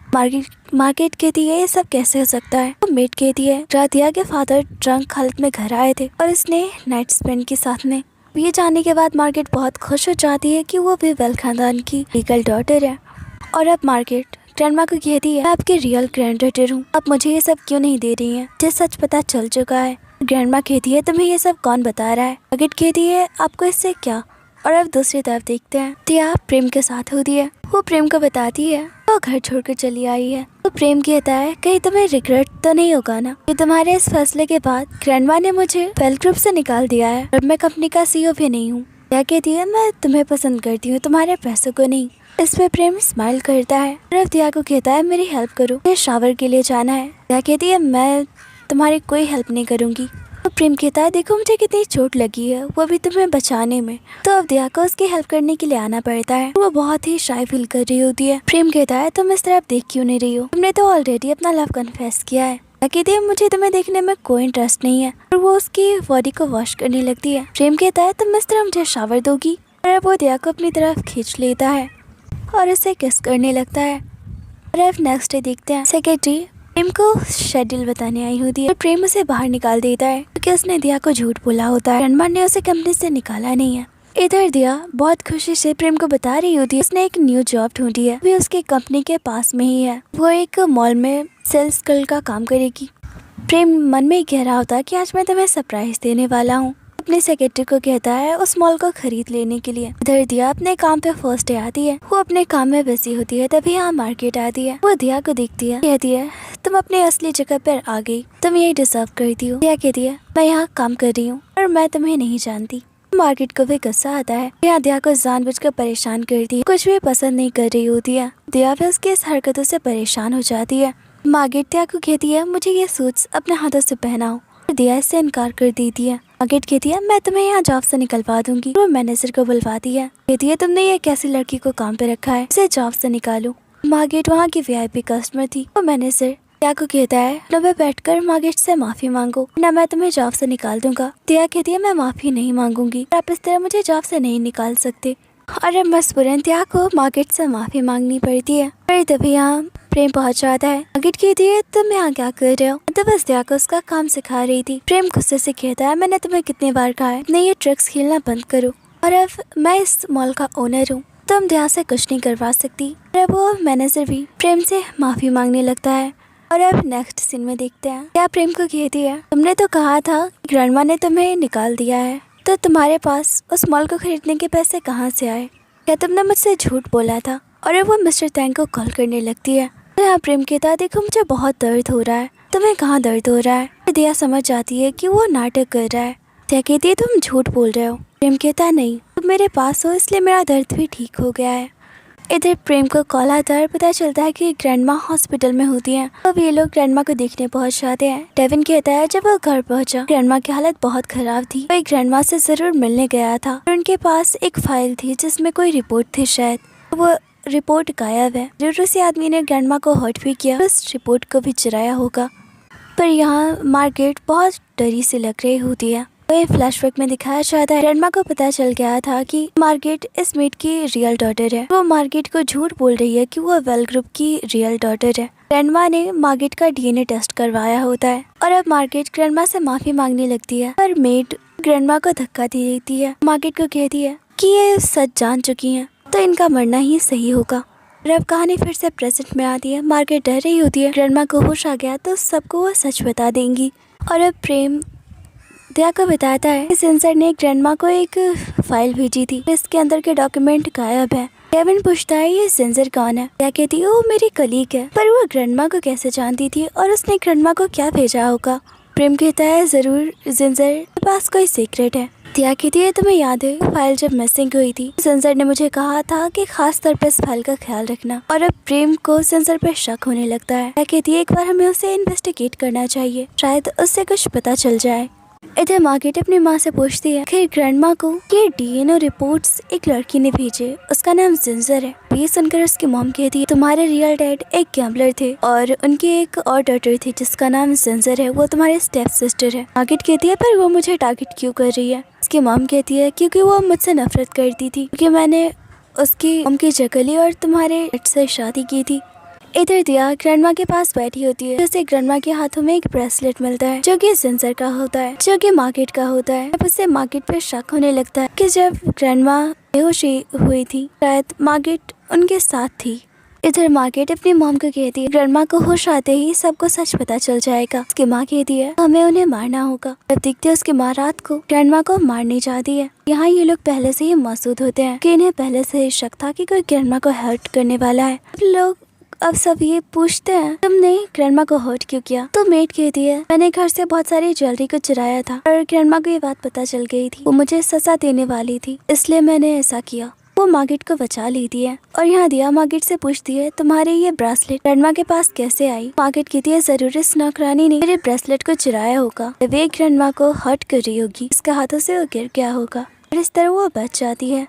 मार्केट कहती है ये सब कैसे हो सकता है। तो मेड कहती है दिया के फादर ड्रंक हालत में घर आए थे और इसने नाइट स्पेंड के साथ में। ये जानने के बाद मार्केट बहुत खुश हो जाती है कि वो भी वेल खानदान की लीगल डॉटर है। और अब मार्केट ग्रैंडमा को कहती है मैं आपकी रियल ग्रैंड डॉटर हूँ, अब मुझे ये सब क्यों नहीं दे रही है, जिस सच पता चल चुका है। ग्रैंडमा कहती है तुम्हें ये सब कौन बता रहा है। मार्केट कहती है आपको इससे क्या। और अब दूसरी तरफ देखते हैं दिया प्रेम के साथ होती है। वो प्रेम को बताती है वो घर छोड़कर चली आई है। तो प्रेम कहता है कहीं तुम्हें रिग्रेट तो नहीं होगा ना कि तुम्हारे इस फैसले के बाद ग्रैंडमा ने मुझे वेल ग्रुप से निकाल दिया है और मैं कंपनी का सीईओ भी नहीं हूँ। दिया कहती है मैं तुम्हें पसंद करती हूँ, तुम्हारे पैसों को नहीं। इस पे प्रेम स्माइल करता है और दिया को कहता है मेरी हेल्प करो, मुझे शावर के लिए जाना है। दिया कहती है मैं तुम्हारी कोई हेल्प नहीं करूँगी। तो प्रेम कहता है देखो मुझे कितनी चोट लगी है, वो भी तुम्हें बचाने में। तो अब दिया को उसकी हेल्प करने के लिए आना पड़ता है। वो बहुत ही शाय फील कर रही होती है। प्रेम कहता है तुम इस तरफ देख क्यों नहीं रही हो, तुमने तो ऑलरेडी अपना लव कन्फेस किया है। कहती है मुझे तुम्हें देखने में कोई इंटरेस्ट नहीं है। और वो उसकी बॉडी को वॉश करने लगती है। प्रेम कहता है तुम इस तरह मुझे शावर दोगी। और वो दिया को अपनी तरफ खींच लेता है और उसे किस करने लगता है। और अब नेक्स्ट डे देखते हैं सेक्रेटरी प्रेम को शेड्यूल बताने आई होती है। प्रेम उसे बाहर निकाल देता है क्योंकि उसने दिया को झूठ बोला होता है। ग्रैंडमा ने उसे कंपनी से निकाला नहीं है। इधर दिया बहुत खुशी से प्रेम को बता रही होती है उसने एक न्यू जॉब ढूंढी है, वो उसकी कंपनी के पास में ही है। वो एक मॉल में सेल्स गर्ल का काम करेगी। प्रेम मन में ही कह रहा होता है कि आज मैं तुम्हें सरप्राइज देने वाला हूँ। अपने सेक्रेटरी को कहता है उस मॉल को खरीद लेने के लिए। इधर दिया अपने काम पे फर्स्ट डे आती है। वो अपने काम में बिजी होती है। तभी यहाँ मार्केट आती है। वो दिया को देखती है, कहती है तुम अपने असली जगह पर आ गई, तुम यही डिजर्व करती हो। दिया कहती है मैं यहाँ काम कर रही हूँ और मैं तुम्हें नहीं जानती। मार्केट को भी गुस्सा आता है। यहाँ दिया को जानबूझकर परेशान करती है, कुछ भी पसंद नहीं कर रही होती है। दिया भी उसकी इस हरकतों से परेशान हो जाती है। मार्केट दिया को कहती है मुझे ये सूट्स अपने हाथों से पहनाओ। दिया इससे इनकार कर देती है। मार्केट कहती है मैं तुम्हें यहाँ जॉब से निकलवा दूंगी। वो मैनेजर को बुलवाती है। कहती है तुमने ये कैसी लड़की को काम पे रखा है, इसे जॉब से निकालो। मार्केट वहाँ की वीआईपी कस्टमर थी। वो मैनेजर दिया को कहता है लो बैठकर मार्केट से माफी मांगो ना मैं तुम्हें जॉब से निकाल दूंगा। दिया कहती है मैं माफी नहीं मांगूंगी, आप इस तरह मुझे जॉब से नहीं निकाल सकते। और अब मजबूरन त्या को मार्केट से माफी मांगनी पड़ती है। पर तभी यहाँ प्रेम पहुंच जाता है। मार्केट कहती है तुम यहाँ क्या कर रहे हो? तो बस त्या को उसका काम सिखा रही थी। प्रेम गुस्से से कहता है मैंने तुम्हें कितनी बार कहा है नहीं ये ट्रिक्स खेलना बंद करो, और अब मैं इस मॉल का ओनर हूँ, तुम त्या से कुछ नहीं करवा सकती। और अब वो मैनेजर भी प्रेम से माफी मांगने लगता है। और अब नेक्स्ट सीन में देखते हैं क्या प्रेम को कहती है तुमने तो कहा था ग्रैंडमा ने तुम्हें निकाल दिया है, तो तुम्हारे पास उस मॉल को खरीदने के पैसे कहाँ से आए? क्या तुमने मुझसे झूठ बोला था? और अब वो मिस्टर टैंग को कॉल करने लगती है। तो यहाँ प्रेम कहता है देखो मुझे बहुत दर्द हो रहा है। तुम्हें कहाँ दर्द हो रहा है? दिया समझ जाती है कि वो नाटक कर रहा है। त्या कहती है तुम झूठ बोल रहे हो। प्रेम कहता है नहीं तुम मेरे पास हो इसलिए मेरा दर्द भी ठीक हो गया है। इधर प्रेम को कॉल आता है, पता चलता है कि ग्रैंडमा हॉस्पिटल में होती हैं। अब ये लोग ग्रैंडमा को देखने पहुंच जाते हैं। डेविन कहता है जब वो घर पहुंचा ग्रैंडमा की हालत बहुत खराब थी, वो ग्रैंडमा से जरूर मिलने गया था और उनके पास एक फाइल थी जिसमें कोई रिपोर्ट थी, शायद वो रिपोर्ट गायब है। जरूर उसी आदमी ने ग्रैंडमा को हर्ट भी किया, उस रिपोर्ट को भी चुराया होगा। पर यहाँ मार्केट बहुत डरी सी लग रही होती है। वही फ्लैशबैक में दिखाया जाता है ग्रैंडमा को पता चल गया था कि मार्केट इस मेट की रियल डॉटर है। वो मार्केट को झूठ बोल रही है कि वो वेल ग्रुप की रियल डॉटर है। ग्रैंडमा ने मार्केट का डीएनए टेस्ट करवाया होता है और अब मार्केट ग्रैंडमा से माफी मांगने लगती है, पर मेट ग्रैंडमा को धक्का दे देती है। मार्केट को कहती है कि ये सच जान चुकी है तो इनका मरना ही सही होगा। और अब कहानी फिर से प्रेजेंट में आती है। मार्केट डर रही होती है ग्रैंडमा को होश आ गया तो सबको वो सच बता देंगी। और अब प्रेम त्या को बताता है सेंसर ने ग्रैंडमा को एक फाइल भेजी थी, इसके अंदर के डॉक्यूमेंट गायब है। डेविन पूछता है ये सेंसर कौन है? त्या कहती है वो मेरी कलीग है, पर वो ग्रैंडमा को कैसे जानती थी और उसने ग्रैंडमा को क्या भेजा होगा? प्रेम कहता है जरूर जिंजर के पास कोई सीक्रेट है। त्या कहती है तुम्हें याद है फाइल जब मिसिंग हुई थी सेंसर ने मुझे कहा था कि खास तौर पर इस फाइल का ख्याल रखना। और अब प्रेम को सेंसर पर शक होने लगता है। त्या कहती है एक बार हमें उसे इन्वेस्टिगेट करना चाहिए, शायद उससे कुछ पता चल जाए। इधर मार्केट अपनी माँ से पूछती है कि ग्रैंडमा को ये डीएनए रिपोर्ट्स एक लड़की ने भेजे, उसका नाम जिंजर है। ये सुनकर उसकी मॉम कहती है तुम्हारे रियल डैड एक गैम्बलर थे और उनकी एक और डॉटर थी जिसका नाम जिंजर है, वो तुम्हारे स्टेप सिस्टर है। मार्केट कहती है पर वो मुझे टारगेट क्यों कर रही है? उसकी मॉम कहती है क्योंकि वो मुझसे नफरत करती थी, क्योंकि मैंने उसकी मॉम की जगह ली और तुम्हारे डैड से शादी की थी। इधर दिया ग्रैंडमा के पास बैठी होती है, उसे ग्रैंडमा के हाथों में एक ब्रेसलेट मिलता है जो कि जिंजर का होता है, जो कि मार्केट का होता है। अब उसे मार्केट पे शक होने लगता है कि जब ग्रैंडमा बेहोशी हुई थी शायद मार्केट उनके साथ थी। इधर मार्केट अपनी मॉम को कहती है ग्रैंडमा को होश आते ही सबको सच पता चल जाएगा। उसकी माँ कहती है हमें उन्हें मारना होगा। अब देखते हैं उसकी माँ रात को ग्रैंडमा को मारने जाती है। यहाँ ये लोग पहले से ही मौजूद होते हैं कि इन्हें पहले से ही शक था कि कोई ग्रैंडमा को हर्ट करने वाला है। लोग अब सब ये पूछते हैं तुमने ग्रैंडमा को हर्ट क्यों किया? तो मेट कहती है मैंने घर से बहुत सारी ज्वेलरी को चुराया था और ग्रैंडमा को ये बात पता चल गई थी, वो मुझे सजा देने वाली थी, इसलिए मैंने ऐसा किया। वो मार्केट को बचा लेती है। और यहाँ दिया मार्केट से पूछती है तुम्हारे ये ब्रेसलेट ग्रैंडमा के पास कैसे आई? मार्केट कहती है जरूर इस नौकरानी ने मेरे ब्रेसलेट को चुराया होगा, वे ग्रैंडमा को हर्ट कर रही होगी, इसके हाथों से वो गिर गया होगा और इस तरह वो बच जाती है।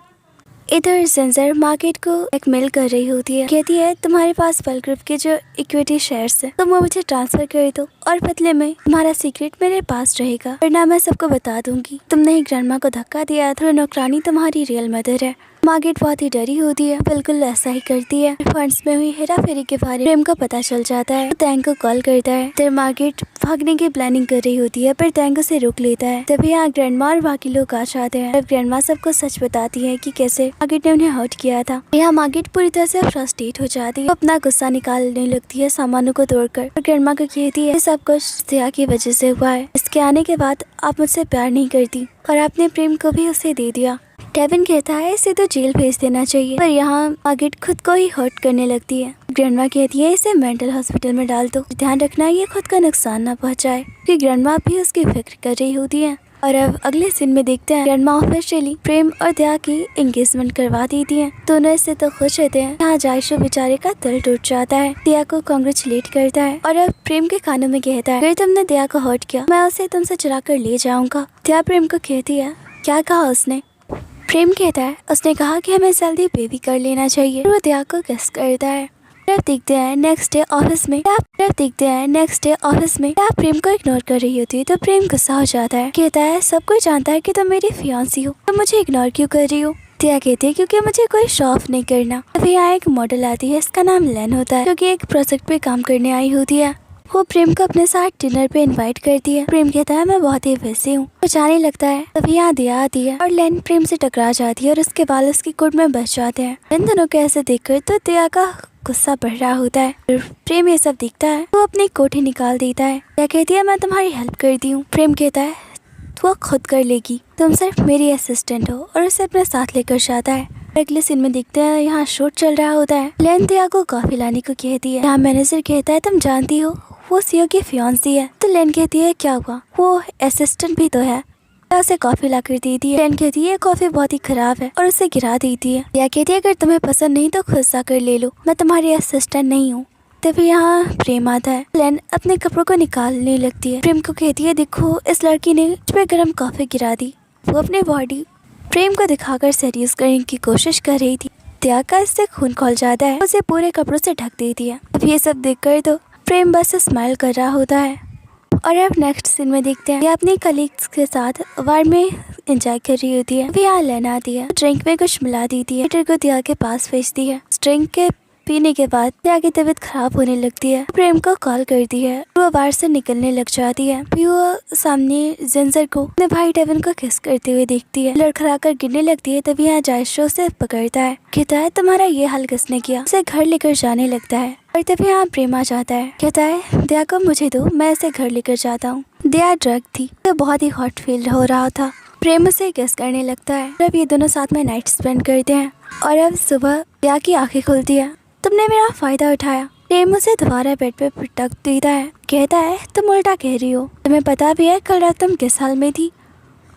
इधर जिंजर मार्केट को ब्लैकमेल कर रही होती है, कहती है तुम्हारे पास वेल ग्रुप के जो इक्विटी शेयर्स है तुम वो मुझे ट्रांसफर कर दो और बदले में तुम्हारा सीक्रेट मेरे पास रहेगा, वरना मैं सबको बता दूंगी तुमने ही ग्रैंडमा को धक्का दिया तो नौकरानी तुम्हारी रियल मदर है। मार्केट बहुत ही डरी होती है, बिल्कुल ऐसा ही करती है। फंड्स में हुई हेरा फेरी के बारे में प्रेम को पता चल जाता है, टैंग को कॉल करता है। फिर मार्केट भागने की प्लानिंग कर रही होती है पर टैंग उसे रोक लेता है। तभी यहाँ ग्रैंडमा और बाकी लोग आ जाते हैं। ग्रैंडमा सबको सच बताती है कि कैसे मार्केट ने उन्हें हर्ट किया था। यहाँ मार्केट पूरी तरह से फ्रस्ट्रेट हो जाती है, अपना गुस्सा निकालने लगती है सामानों को तोड़कर। ग्रैंडमा को कहती है सब कुछ सिया की वजह से हुआ है, इसके आने के बाद आप मुझसे प्यार नहीं करती और आपने प्रेम को भी उसे दे दिया। डेविन कहता है इसे तो जेल भेज देना चाहिए, पर यहाँ मार्केट खुद को ही हर्ट करने लगती है। ग्रैंडमा कहती है इसे मेंटल हॉस्पिटल में डाल दो, ध्यान रखना ये खुद का नुकसान ना पहुँचाए, क्योंकि ग्रैंडमा भी उसकी फिक्र कर रही होती है। और अब अगले सीन में देखते हैं ग्रैंडमा ऑफिशियली प्रेम और दया की एंगेजमेंट करवा देती है। दोनों इससे तो खुश होते हैं। यहाँ जायशु बेचारे का दिल टूट जाता है, दया को कांग्रेचुलेट करता है और अब प्रेम के कानों में कहता है अगर तुमने दया को हर्ट किया मैं उसे तुमसे चुरा कर ले जाऊंगा। दया प्रेम को कहती है क्या कहा उसने? प्रेम कहता है उसने कहा कि हमें जल्दी बेबी कर लेना चाहिए। वो दया को किस करता है। अब देखते हैं नेक्स्ट डे ऑफिस में आप प्रेम को इग्नोर कर रही होती है तो प्रेम गुस्सा हो जाता है, कहता है सब कोई जानता है कि तुम मेरी फियांसी हो, तुम मुझे इग्नोर क्यों कर रही हो? दिया कहती है क्योंकि मुझे कोई शो ऑफ नहीं करना। अभी यहाँ एक मॉडल आती है, इसका नाम लेन होता है, क्योंकि एक प्रोजेक्ट पे काम करने आई होती है। वो प्रेम को अपने साथ डिनर पे इनवाइट करती है। प्रेम कहता है मैं बहुत ही बिजी हूँ, वो जाने लगता है। तभी यहाँ दिया आती है और लेन प्रेम से टकरा जाती है और उसके बाल उसकी कोट में बच जाते हैं। इन दोनों को ऐसे देखकर तो दिया का गुस्सा बढ़ रहा होता है। प्रेम ये सब देखता है, वो अपनी कोठी निकाल देता है। दिया कहती है मैं तुम्हारी हेल्प करती हूँ। प्रेम कहता है वो खुद कर लेगी, तुम सिर्फ मेरी असिस्टेंट हो, और उसे अपने साथ लेकर जाता है। अगले सीन में देखते हैं यहाँ शूट चल रहा होता है। लेन दिया को कॉफी लाने को कहती है। यहाँ मैनेजर कहता है तुम जानती हो वो सीईओ की फियांसी है। तो लेन कहती है क्या हुआ, वो असिस्टेंट भी तो है। उसे कॉफी ला कर देती है। लेन कहती है कॉफी बहुत ही खराब है और उसे गिरा देती है। दिया कहती है अगर तुम्हें पसंद नहीं तो खुद सा कर ले लो, मैं तुम्हारी असिस्टेंट नहीं हूँ। तभी यहाँ प्रेम आता है। लेन अपने कपड़ों को निकालने लगती है। प्रेम को कहती है देखो इस लड़की ने मुझ पे गर्म कॉफी गिरा दी। वो अपनी बॉडी प्रेम को दिखाकर सीरियस करने की कोशिश कर रही थी। दिया का इससे खून खौल जाता है, उसे पूरे कपड़ों से ढक देती है। अब ये सब देखकर तो प्रेम बस स्माइल कर रहा होता है। और अब नेक्स्ट सीन में देखते हैं, ये अपनी कलीग्स के साथ बार में एंजॉय कर रही होती है। अभी यहाँ लेना आती है, ड्रिंक में कुछ मिला देती है, वेटर को दिया के पास भेजती है। ड्रिंक के पीने के बाद दिया की तबीयत खराब होने लगती है। प्रेम को कॉल करती है, वो बाहर से निकलने लग जाती है। फिर वो सामने जिंजर को अपने भाई डेविन को किस करते हुए देखती है। लड़खड़ा कर गिरने लगती है। तभी यहाँ जायशो उसे पकड़ता है, कहता है तुम्हारा ये हाल किसने किया। उसे घर लेकर जाने लगता है। और तभी यहाँ प्रेम आ जाता है, कहता है दिया को मुझे दो, मैं इसे घर लेकर जाता हूँ। दिया ड्रग थी, तो बहुत ही हॉट फील हो रहा था। प्रेम उसे किस करने लगता है। अब ये दोनों साथ में नाइट स्पेंड करते हैं। और अब सुबह दिया की आंखें खुलती है। तुमने मेरा फायदा उठाया। प्रेम उसे दोबारा बेड पे पटक देता है, कहता है तुम उल्टा कह रही हो, तुम्हें पता भी है कल रात तुम किस हाल में थी।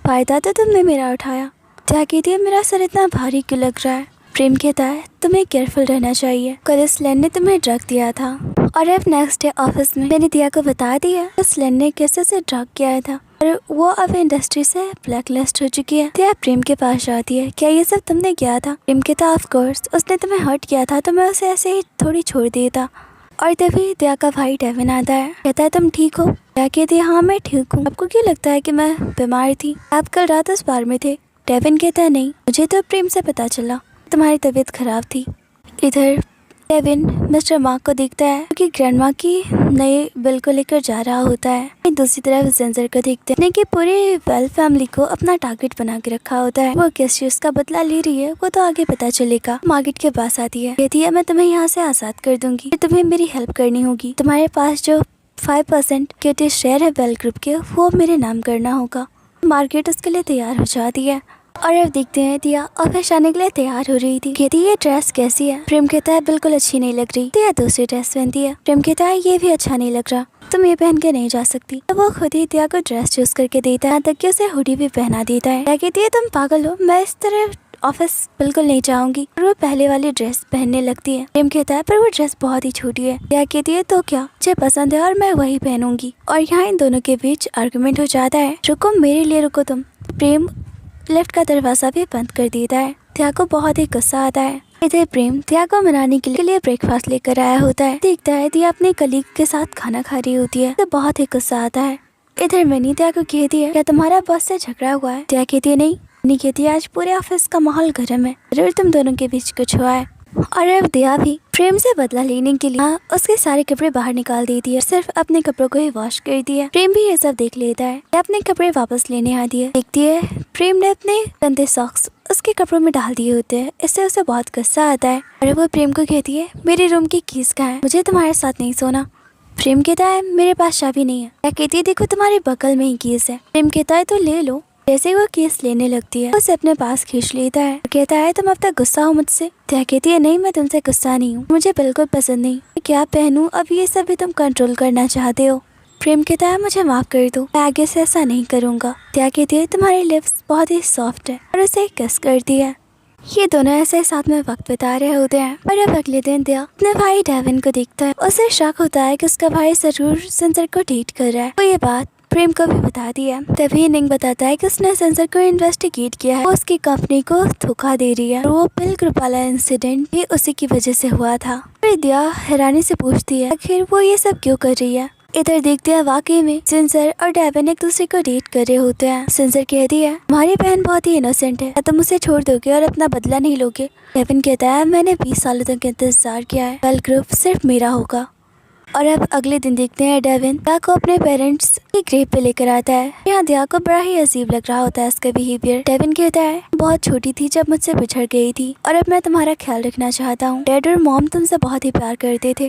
फायदा तो तुमने मेरा उठाया। क्या कहती है मेरा सर इतना भारी क्यों लग रहा है। प्रेम कहता है तुम्हें केयरफुल रहना चाहिए, कल इस लेन ने तुम्हें ड्रग दिया था। और अब नेक्स्ट डे ऑफिस में मैंने दिया को बता दिया इस लेन ने कैसे से ड्रग किया था और वो अब इंडस्ट्री से ब्लैक लिस्ट हो चुकी है। दिया प्रेम के पास जाती है, क्या ये सब तुमने किया था। प्रेम कहता ऑफ कोर्स, उसने तुम्हें हर्ट किया था तो मैं उसे ऐसे ही थोड़ी छोड़ देता। और तभी दिया का भाई डेविन आता है, कहता है तुम ठीक हो। दिया कहती है हाँ मैं ठीक हूँ, आपको क्यों लगता है कि मैं बीमार थी, आप कल रात उस बार में थे। डेविन कहता है नहीं, मुझे तो प्रेम से पता चला तुम्हारी तबीयत खराब थी। इधर डेविन मिस्टर मार्क को देखता है क्योंकि ग्रैंडमा की नए बिल को लेकर जा रहा होता है। दूसरी तरफ जिंजर को देखते हैं कि पूरी वेल फैमिली को अपना टारगेट बना के रखा होता है। वो किस चीज का बदला ले रही है वो तो आगे पता चलेगा। मार्केट के पास आती है, कहती है मैं तुम्हें यहाँ से आजाद कर दूंगी, तुम्हें मेरी हेल्प करनी होगी। तुम्हारे पास जो 5% के शेयर है वेल ग्रुप के, वो मेरे नाम करना होगा। मार्केट उसके लिए तैयार हो जाती है। और अब देखते हैं दिया ऑफिस आने के लिए तैयार हो रही थी। कहती है ये ड्रेस कैसी है। प्रेम कहता है बिल्कुल अच्छी नहीं लग रही। दिया दूसरी ड्रेस पहनती है। प्रेम कहता है ये भी अच्छा नहीं लग रहा, तुम ये पहन के नहीं जा सकती। तो वो खुद ही दिया को ड्रेस चूज करके देता है, तक कि उसे हुडी भी पहना देता है। दिया कहती है तुम पागल हो, मैं इस तरह ऑफिस बिल्कुल नहीं जाऊंगी। और वो पहले वाली ड्रेस पहनने लगती है। प्रेम कहता है पर वो ड्रेस बहुत ही छोटी है। दिया कहती है तो क्या, मुझे पसंद है और मैं वही पहनूंगी। और यहाँ इन दोनों के बीच आर्गुमेंट हो जाता है। रुको मेरे लिए रुको तुम। प्रेम लिफ्ट का दरवाजा भी बंद कर देता है। दिया को बहुत ही गुस्सा आता है। इधर प्रेम दिया को मनाने के लिए ब्रेकफास्ट लेकर आया होता है। देखता है दिया अपने कलीग के साथ खाना खा रही होती है तो बहुत ही गुस्सा आता है। इधर मनी दिया को कहती है क्या तुम्हारा बॉस से झगड़ा हुआ है। दिया कहती है नहीं। मनी कहती है आज पूरे ऑफिस का माहौल गर्म है, जरूर तुम दोनों के बीच कुछ हुआ है। और अब दिया भी प्रेम से बदला लेने के लिए उसके सारे कपड़े बाहर निकाल देती है, सिर्फ अपने कपड़ों को ही वॉश करती है। प्रेम भी ये सब देख लेता है। अपने कपड़े वापस लेने आती है। देखती है प्रेम ने अपने गंदे सॉक्स उसके कपड़ों में डाल दिए होते हैं। इससे उसे बहुत गुस्सा आता है और वो प्रेम को कहती है मेरे रूम की कीज कहाँ है, मुझे तुम्हारे साथ नहीं सोना। प्रेम कहता है मेरे पास चाबी नहीं है। क्या कहती है देखो तुम्हारे बगल में ही कीज है। प्रेम कहता है तो ले लो। जैसे वो केस लेने लगती है उसे अपने पास खींच लेता है। कहता है तुम अब तक गुस्सा हो मुझसे। दिया कहती है नहीं मैं तुमसे गुस्सा नहीं हूँ, मुझे बिल्कुल पसंद नहीं क्या पहनूं, अब ये सब भी तुम कंट्रोल करना चाहते हो। प्रेम कहता है मुझे माफ कर दो, मैं आगे से ऐसा नहीं करूँगा। दिया कहती है तुम्हारी लिप्स बहुत ही सॉफ्ट है और उसे किस करती है। ये दोनों ऐसे साथ में वक्त बिता रहे होते हैं। और अब अगले दिन दिया अपने भाई डेविन को देखता है। उसे शक होता है कि उसका भाई जरूर सेंसर को डेट कर रहा है। वो ये बात प्रेम को भी बता दिया। तभी निंग बताता है कि उसने सेंसर को इन्वेस्टिगेट किया है, वो उसकी कंपनी को धोखा दे रही है और वो पिल ग्रुप वाला इंसिडेंट भी उसी की वजह से हुआ था। फिर दिया हैरानी से पूछती है आखिर वो ये सब क्यों कर रही है। इधर देखते हैं वाकई में जिंजर और डेविन एक दूसरे को डेट कर रहे होते हैं। जिंजर कहती है हमारी बहन बहुत ही इनोसेंट है, तुम उसे छोड़ दोगे और अपना बदला नहीं लोगे। डेविन कहता है मैंने 20 सालों तक इंतजार किया है, वेल ग्रुप सिर्फ मेरा होगा। और अब अगले दिन देखते हैं डेविन दिया को अपने पेरेंट्स की ग्रेव पे लेकर आता है। यहाँ दिया को बड़ा ही अजीब लग रहा होता है इसका बिहेवियर। डेविन कहता है बहुत छोटी थी जब मुझसे बिछड़ गई थी और अब मैं तुम्हारा ख्याल रखना चाहता हूँ। डैड और मॉम तुमसे बहुत ही प्यार करते थे।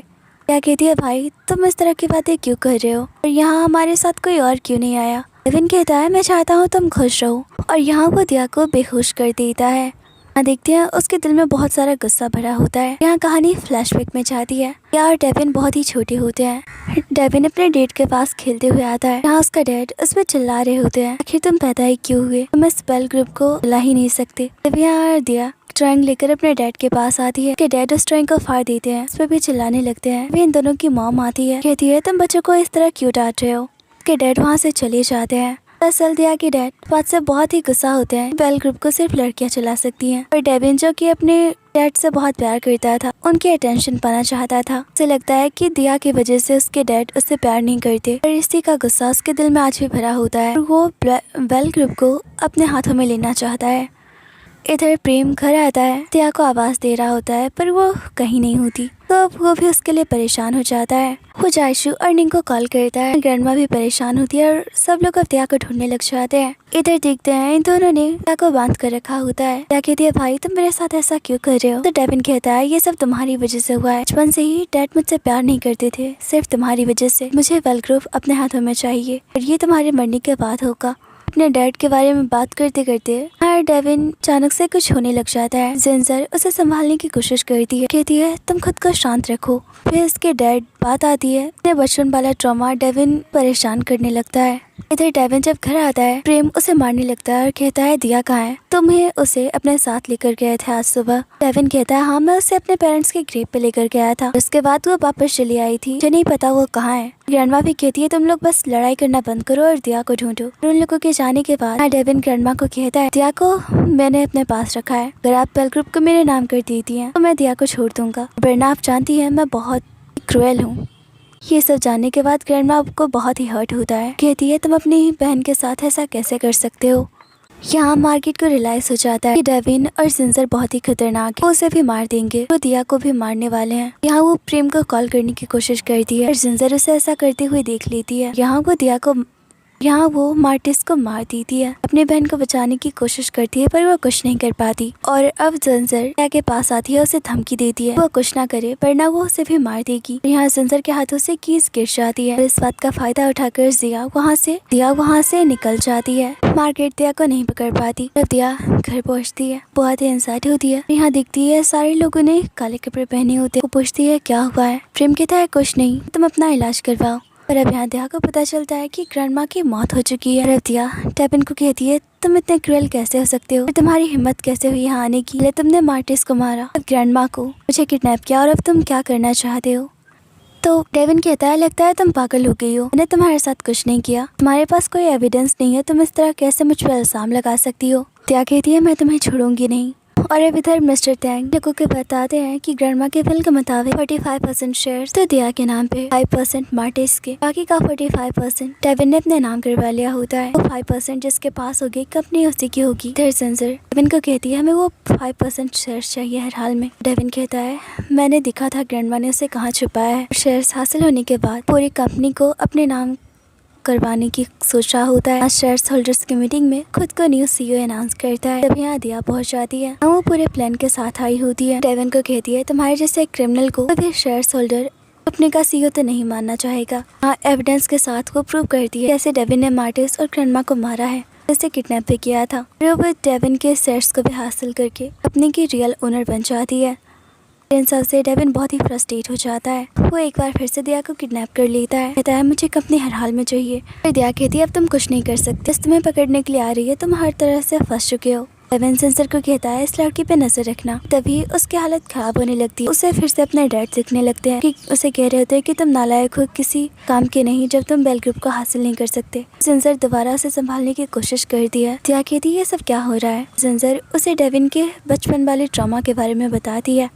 क्या कहती है भाई तुम इस तरह की बातें क्यों कर रहे हो और यहाँ हमारे साथ कोई और क्यों नहीं आया। डेविन कहता है मैं चाहता हूँ तुम खुश रहो और यहाँ वो दिया को बेहोश कर देता है। यहाँ देखते हैं उसके दिल में बहुत सारा गुस्सा भरा होता है। यहाँ कहानी फ्लैशबैक में जाती है। यार डेविन बहुत ही छोटे होते हैं। डेविन अपने डैड के पास खेलते हुए आता है। यहाँ उसका डैड उस पर चिल्ला रहे होते हैं आखिर तुम पैदा ही क्यों हुए, तुम इस बेल ग्रुप को ला ही नहीं सकते। तब यहाँ दिया ड्राइंग लेकर अपने डैड के पास आती है। डैड उस ड्राइंग को फाड़ देते हैं, उस पर भी चिल्लाने लगते हैं। वे इन दोनों की मॉम आती है, कहती है तुम बच्चों को इस तरह क्यों डांट रहे हो। उसके डैड वहाँ से चले जाते हैं। दरअसल दिया कि डैड बात से बहुत ही गुस्सा होते हैं। बेल ग्रुप को सिर्फ लड़कियां चला सकती हैं और डेविन जो कि अपने डैड से बहुत प्यार करता था उनकी अटेंशन पाना चाहता था। उसे लगता है कि दिया की वजह से उसके डैड उससे प्यार नहीं करते और इसी का गुस्सा उसके दिल में आज भी भरा होता है और वो बेल ग्रुप को अपने हाथों में लेना चाहता है। इधर प्रेम घर आता है, दिया को आवाज दे रहा होता है पर वो कहीं नहीं होती, तो अब वो भी उसके लिए परेशान हो जाता है। वो जायशु और निंग को कॉल करता है। ग्रैंडमा भी परेशान होती है और सब लोग अब दिया को ढूंढने लग जाते हैं। इधर देखते हैं इन दोनों ने दिया को बांध कर रखा होता है। दिया कहती है भाई तुम मेरे साथ ऐसा क्यों कर रहे हो। तो डेविन कहता है ये सब तुम्हारी वजह से हुआ है। बचपन से ही डैड मुझसे प्यार नहीं करते थे, सिर्फ तुम्हारी वजह से। मुझे वेल ग्रुप अपने हाथों में चाहिए और ये तुम्हारे मरने के बाद होगा। अपने डैड के बारे में बात करते करते डेविन अचानक से कुछ होने लग जाता है। जिंजर उसे संभालने की कोशिश करती है, कहती है तुम खुद को शांत रखो। फिर इसके डैड बात आती है। अपने बचपन वाला ट्रॉमा डेविन परेशान करने लगता है। इधर डेविन जब घर आता है प्रेम उसे मारने लगता है और कहता है दिया कहाँ है, तुम्हें उसे अपने साथ लेकर गए थे आज सुबह। डेविन कहता है हाँ मैं उसे अपने पेरेंट्स के ग्रेव पे लेकर गया था, उसके बाद वो वापस चली आई थी, मुझे नहीं पता वो कहाँ है। ग्रैंडमा भी कहती है तुम लोग बस लड़ाई करना बंद करो और दिया को ढूंढो। उन लोगों के जाने के बाद डेविन ग्रैंडमा को कहता है दिया को मैंने अपने पास रखा है, अगर आप बेल ग्रुप को मेरे नाम कर देती हैं तो मैं दिया को छोड़ दूंगा, वरना आप जानती हैं मैं बहुत क्रूएल हूँ। ये सब जानने के बाद ग्रैंडमा को बहुत ही हर्ट होता है, कहती है तुम अपनी बहन के साथ ऐसा कैसे कर सकते हो। यहाँ मार्केट को रियलाइज हो जाता है कि डेविन और जिंजर बहुत ही खतरनाक है, वो उसे भी मार देंगे, वो दिया को भी मारने वाले हैं। यहाँ वो प्रेम को कॉल करने की कोशिश करती है और जिंजर उसे ऐसा करते हुए देख लेती है। यहाँ वो मार्टिस को मार देती है। अपनी बहन को बचाने की कोशिश करती है पर वो कुछ नहीं कर पाती और अब जिंजर दिया के पास आती है, उसे धमकी देती है वो कुछ ना करे वरना वो उसे भी मार देगी। यहाँ जिंजर के हाथों से कीज गिर जाती है और इस बात का फायदा उठाकर दिया वहाँ से निकल जाती है। मार्केट दिया को नहीं पकड़ पाती। जब दिया घर पहुँचती है बहुत ही एंजाइटी होती है। यहाँ दिखती है सारे लोगों ने काले कपड़े पहने होते हैं। वो पूछती है क्या हुआ है। प्रेम कहता है कुछ नहीं, तुम अपना इलाज करवाओ। पर अब यहाँ दिया को पता चलता है कि ग्रैंडमा की मौत हो चुकी है। अब दिया डेविन को कहती है तुम इतने क्रूएल कैसे हो सकते हो, तुम्हारी हिम्मत कैसे हुई यहाँ आने की। पहले तुमने मार्टिस को मारा, अब ग्रैंडमा को, मुझे किडनैप किया और अब तुम क्या करना चाहते हो। तो डेविन कहता है लगता है तुम पागल हो गई हो, मैंने तुम्हारे साथ कुछ नहीं किया, तुम्हारे पास कोई एविडेंस नहीं है, तुम इस तरह कैसे मुझ पर इल्जाम लगा सकती हो। दिया कहती है मैं तुम्हें छोड़ूंगी नहीं। और अब इधर मिस्टर टैंग लोगों के बताते हैं कि ग्रैंडमा के विल के मुताबिक 45% शेयर तो दिया के नाम पे, 5% मार्टिस के, बाकी का 45% डेविन ने अपने नाम करवा लिया होता है। वो 5% जिसके पास होगी कंपनी उसी की होगी। इधर जिंजर डेविन को कहती है हमें वो 5% शेयर चाहिए हर हाल में। डेविन कहता है मैंने देखा था ग्रैंडमा ने उसे कहाँ छुपाया है। शेयर्स हासिल होने के बाद पूरी कंपनी को अपने नाम करवाने की सोच रहा होता है। शेयर्स होल्डर्स की मीटिंग में खुद को न्यू सीईओ अनाउंस करता है। तब यहाँ दिया पहुंच जाती है। वो पूरे प्लान के साथ आई होती है। डेविन को कहती है तुम्हारे जैसे क्रिमिनल को कभी शेयर्स होल्डर अपने का सीईओ तो नहीं मानना चाहेगा। हाँ एविडेंस के साथ वो प्रूव करती है कैसे डेविन ने मार्टिस और ग्रैंडमा को मारा है, जैसे किडनैप भी किया था। फिर वो डेविन के शेयर्स को भी हासिल करके अपने की रियल ओनर बन जाती है। इन सब से डेविन बहुत ही फ्रस्ट्रेट हो जाता है। वो एक बार फिर से दिया को किडनैप कर लेता है, कहता है मुझे कंपनी हर हाल में चाहिए। फिर दिया कहती है अब तुम कुछ नहीं कर सकते, तुम्हें पकड़ने के लिए आ रही है, तुम हर तरह से फंस चुके हो। डेविन जिंजर को कहता है इस लड़की पे नजर रखना। तभी उसकी हालत खराब होने लगती है। उसे फिर से अपने डैड दिखने लगते हैं कि उसे कह रहे होते हैं कि तुम नालायक हो, किसी काम के नहीं जब तुम बेल ग्रुप को हासिल नहीं कर सकते। जिंजर दोबारा उसे संभालने की कोशिश करती है। दिया कहती है ये सब क्या हो रहा है। जिंजर उसे डेविन के बचपन वाले ट्रॉमा के बारे में बताती है।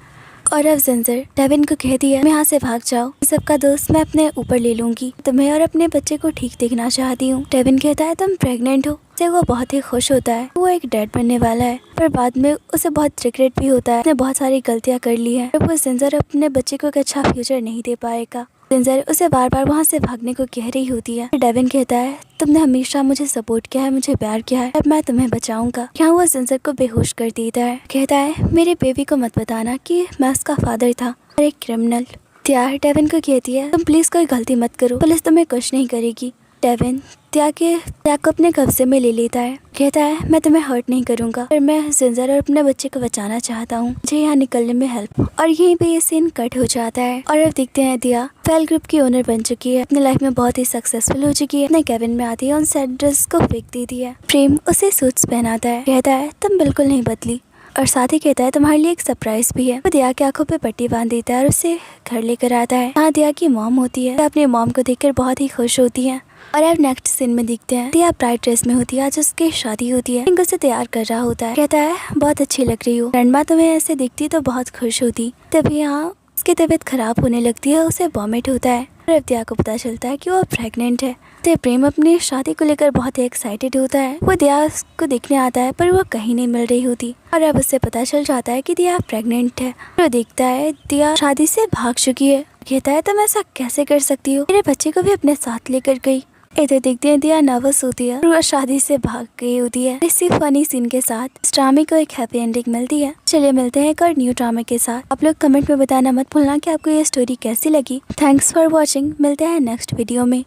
और अब जिंजर डेविन को कहती है, मैं यहाँ से भाग जाओ, सबका दोस्त मैं अपने ऊपर ले लूंगी, तुम्हें और अपने बच्चे को ठीक देखना चाहती हूँ। डेविन कहता है, तुम प्रेग्नेंट हो। से वो बहुत ही खुश होता है, वो एक डैड बनने वाला है, पर बाद में उसे बहुत रिग्रेट भी होता है, उसने बहुत सारी गलतियाँ कर ली है। वो जिंजर अपने बच्चे को एक अच्छा फ्यूचर नहीं दे पाएगा। जिंजर उसे बार बार वहाँ से भागने को कह रही होती है। डेविन कहता है, तुमने हमेशा मुझे सपोर्ट किया है, मुझे प्यार किया है, अब मैं तुम्हें बचाऊंगा। यहाँ वो जिंजर को बेहोश कर देता है। कहता है, मेरे बेबी को मत बताना कि मैं उसका फादर था और एक क्रिमिनल। त्या डेविन को कहती है, तुम प्लीज कोई गलती मत करो, पुलिस तुम्हें कुछ नहीं करेगी। डेविन त्या को अपने कब्जे में ले लेता है। कहता है, मैं तुम्हें हर्ट नहीं करूंगा, पर मैं जिंजर और अपने बच्चे को बचाना चाहता हूँ, मुझे यहाँ निकलने में हेल्प। और यहीं पे ये सीन कट हो जाता है और अब देखते हैं दिया फेल ग्रुप की ओनर बन चुकी है, अपनी लाइफ में बहुत ही सक्सेसफुल हो चुकी है। अपने केबिन में आती है, उन सेट ड्रेस को फेंक देती है। प्रेम उसे सूट्स पहनाता है। कहता है, तुम बिल्कुल नहीं बदली, और साथ ही कहता है, तुम्हारे लिए एक सरप्राइज भी है। वो दिया की आंखों पे पट्टी बांध देता है और उसे घर लेकर आता है। यहाँ दिया की मॉम होती है, अपनी मॉम को देखकर बहुत ही खुश होती है। और अब नेक्स्ट सीन में दिखते हैं, दिया ब्राइड ड्रेस में होती है, आज उसकी शादी होती है। पिंक उसे तैयार कर रहा होता है। कहता है, बहुत अच्छी लग रही हो, ग्रैंडमा तुम्हें ऐसे दिखती तो बहुत खुश होती। तभी यहाँ उसकी तबीयत खराब होने लगती है, उसे वॉमिट होता है। और अब दिया को पता चलता है कि वो प्रेग्नेंट है। तो प्रेम अपनी शादी को लेकर बहुत ही एक्साइटेड होता है। वो दिया को देखने आता है, पर वो कहीं नहीं मिल रही होती। और अब उससे पता चल जाता है कि दिया प्रेग्नेंट है। वो देखता है दिया शादी से भाग चुकी है। कहता है, तुम ऐसा कैसे कर सकती हो, मेरे बच्चे को भी अपने साथ लेकर गई। इधर देखते हैं दिया नर्वस होती है और वह शादी से भाग गई होती है। इसी फनी सीन के साथ इस ड्रामे को एक हैप्पी एंडिंग मिलती है। चलिए मिलते हैं एक और न्यू ड्रामे के साथ। आप लोग कमेंट में बताना मत भूलना कि आपको ये स्टोरी कैसी लगी। थैंक्स फॉर वॉचिंग, मिलते हैं नेक्स्ट वीडियो में।